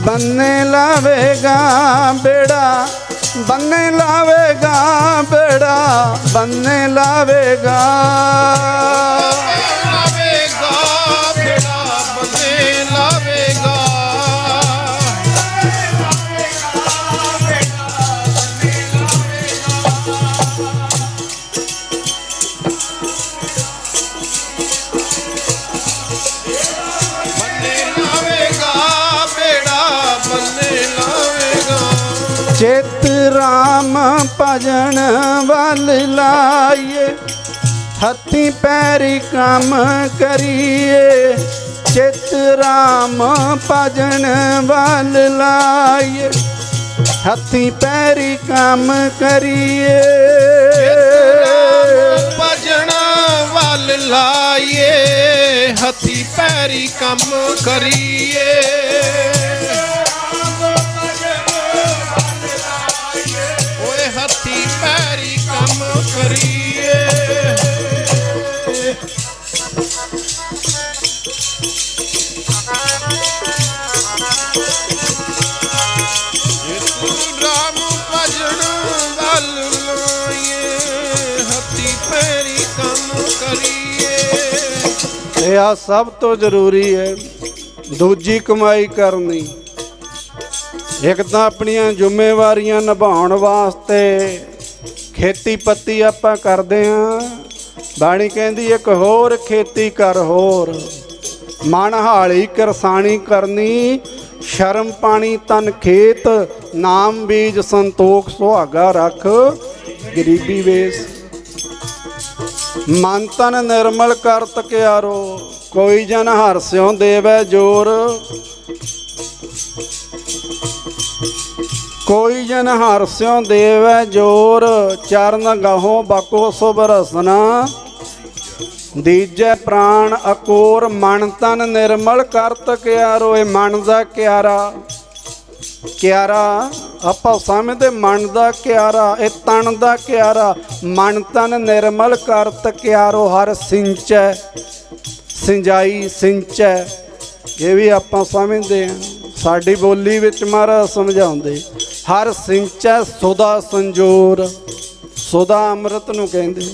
बनने लावेगा, बेड़ा बनने लावेगा, बेड़ा बनने लावेगा। लावेगा बेड़ा बने लावेगा। चित राम भजन वल लाइए, हथी पैरी काम करिए। चित राम भजन वल लाइए, हथी पैरी काम करिए। भजन वल लाइए, हथी पैरी काम करिए। हथी पैरी काम करिए। राम भजन ਇਹ ਆ ਸਭ ਤੋਂ ਜ਼ਰੂਰੀ ਹੈ। ਦੂਜੀ ਕਮਾਈ ਕਰਨੀ, ਇੱਕ ਤਾਂ ਆਪਣੀਆਂ ਜ਼ਿੰਮੇਵਾਰੀਆਂ ਨਿਭਾਉਣ ਵਾਸਤੇ ਖੇਤੀ ਪੱਤੀ ਆਪਾਂ ਕਰਦੇ ਹਾਂ। ਬਾਣੀ ਕਹਿੰਦੀ ਇੱਕ ਹੋਰ ਖੇਤੀ ਕਰ ਹੋਰ, ਮਨ ਹਾਲੀ ਕਰਸਾਣੀ ਕਰਨੀ, ਸ਼ਰਮ ਪਾਣੀ ਤਨ ਖੇਤ, ਨਾਮ ਬੀਜ ਸੰਤੋਖ ਸੁਹਾਗਾ ਰੱਖ, ਗਰੀਬੀ ਵੇਸ। ਮਨ ਤਨ ਨਿਰਮਲ ਕਰਤ ਕਿਆਰੋ, ਕੋਈ ਜਨ ਹਰਸਿਓ ਦੇਵੈ ਜੋਰ, ਕੋਈ ਜਨ ਹਰਸਿਓ ਦੇਵੈ ਜੋਰ, ਚਰਨ ਗਾਹੋ ਬਾਕੋ ਸੁਭ ਰਸਨਾ, ਦੀਜੈ ਪ੍ਰਾਣ ਅਕੋਰ। ਮਨ ਤਨ ਨਿਰਮਲ ਕਰਤ ਕਿਆਰੋ, ਇਹ ਮਨ ਦਾ ਕਿਆਰਾ, ਕਿਆਰਾ ਆਪਾਂ ਸਮਝਦੇ ਮਨ ਦਾ ਕਿਆਰਾ, ਇਹ ਤਨ ਦਾ ਕਿਆਰਾ। ਮਨ ਤਨ ਨਿਰਮਲ ਕਰਤ ਕਿਆਰੋ, ਹਰ ਸਿੰਚੈ ਸਿੰਜਾਈ ਸਿੰਚੈ, ਇਹ ਵੀ ਆਪਾਂ ਸਮਝਦੇ ਹਾਂ। ਸਾਡੀ ਬੋਲੀ ਵਿੱਚ ਮਹਾਰਾਜ ਸਮਝਾਉਂਦੇ, ਹਰ ਸਿੰਚੈ ਸੁਦਾ ਸੰਜੋਰ। ਸੁਦਾ ਅੰਮ੍ਰਿਤ ਨੂੰ ਕਹਿੰਦੇ,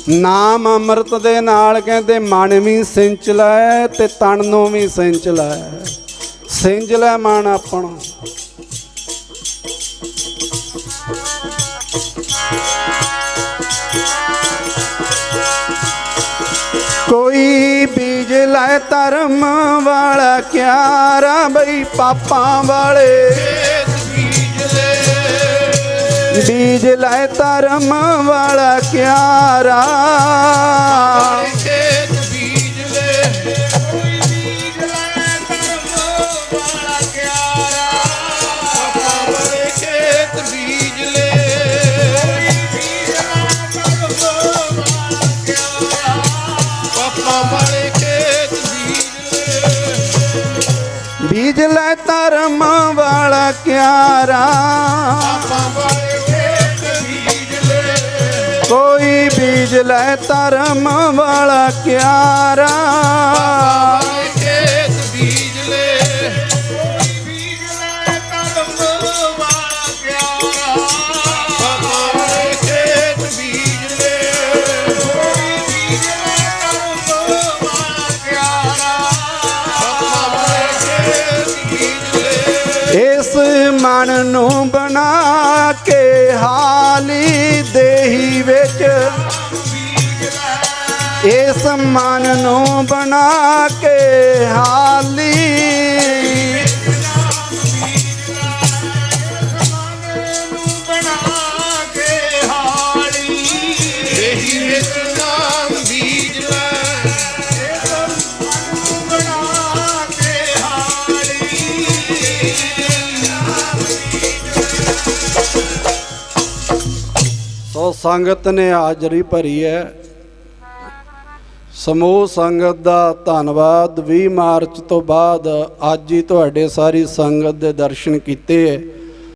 ਨਾਮ ਅੰਮ੍ਰਿਤ ਦੇ ਨਾਲ ਕਹਿੰਦੇ ਮਨ ਵੀ ਸਿੰਚ ਲੈ ਤੇ ਤਨ ਨੂੰ ਵੀ ਸਿੰਚ ਲੈ। ਸਿੰਜ ਲੈ ਮਨ ਆਪਣਾ। ਕੋਈ ਬੀਜ ਲੈ ਧਰਮ ਵਾਲਾ ਕਿਆਰਾ, ਬਈ ਪਾਪਾਂ ਵਾਲੇ ਬੀਜ ਲੈ ਧਰਮ ਵਾਲਾ ਕਿਆਰਾ, ਬੀਜ ਲੈ ਧਰਮ ਵਾਲਾ ਕਿਆਰਾ, ਕੋਈ ਬੀਜ ਲੈ ਧਰਮ ਵਾਲਾ ਕਿਆਰਾ, ਇਸ ਮਨ ਨੂੰ ਬਣਾ ਕੇ ਹਾਲੀ ਦੇਹੀ ਵਿੱਚ, ਇਸ ਮਨ ਨੂੰ ਬਣਾ ਕੇ ਹਾਲੀ, ਦੇਹੀ ਵਿੱਚ ਨਾਮ ਬੀਜ ਲੈ। ਸੋ ਸੰਗਤ ਨੇ ਹਾਜ਼ਰੀ ਭਰੀ ਹੈ। ਸਮੂਹ ਸੰਗਤ ਦਾ ਧੰਨਵਾਦ। 20 ਮਾਰਚ ਤੋਂ ਬਾਅਦ ਅੱਜ ਹੀ ਤੁਹਾਡੇ ਸਾਰੀ ਸੰਗਤ ਦੇ ਦਰਸ਼ਨ ਕੀਤੇ ਹੈ।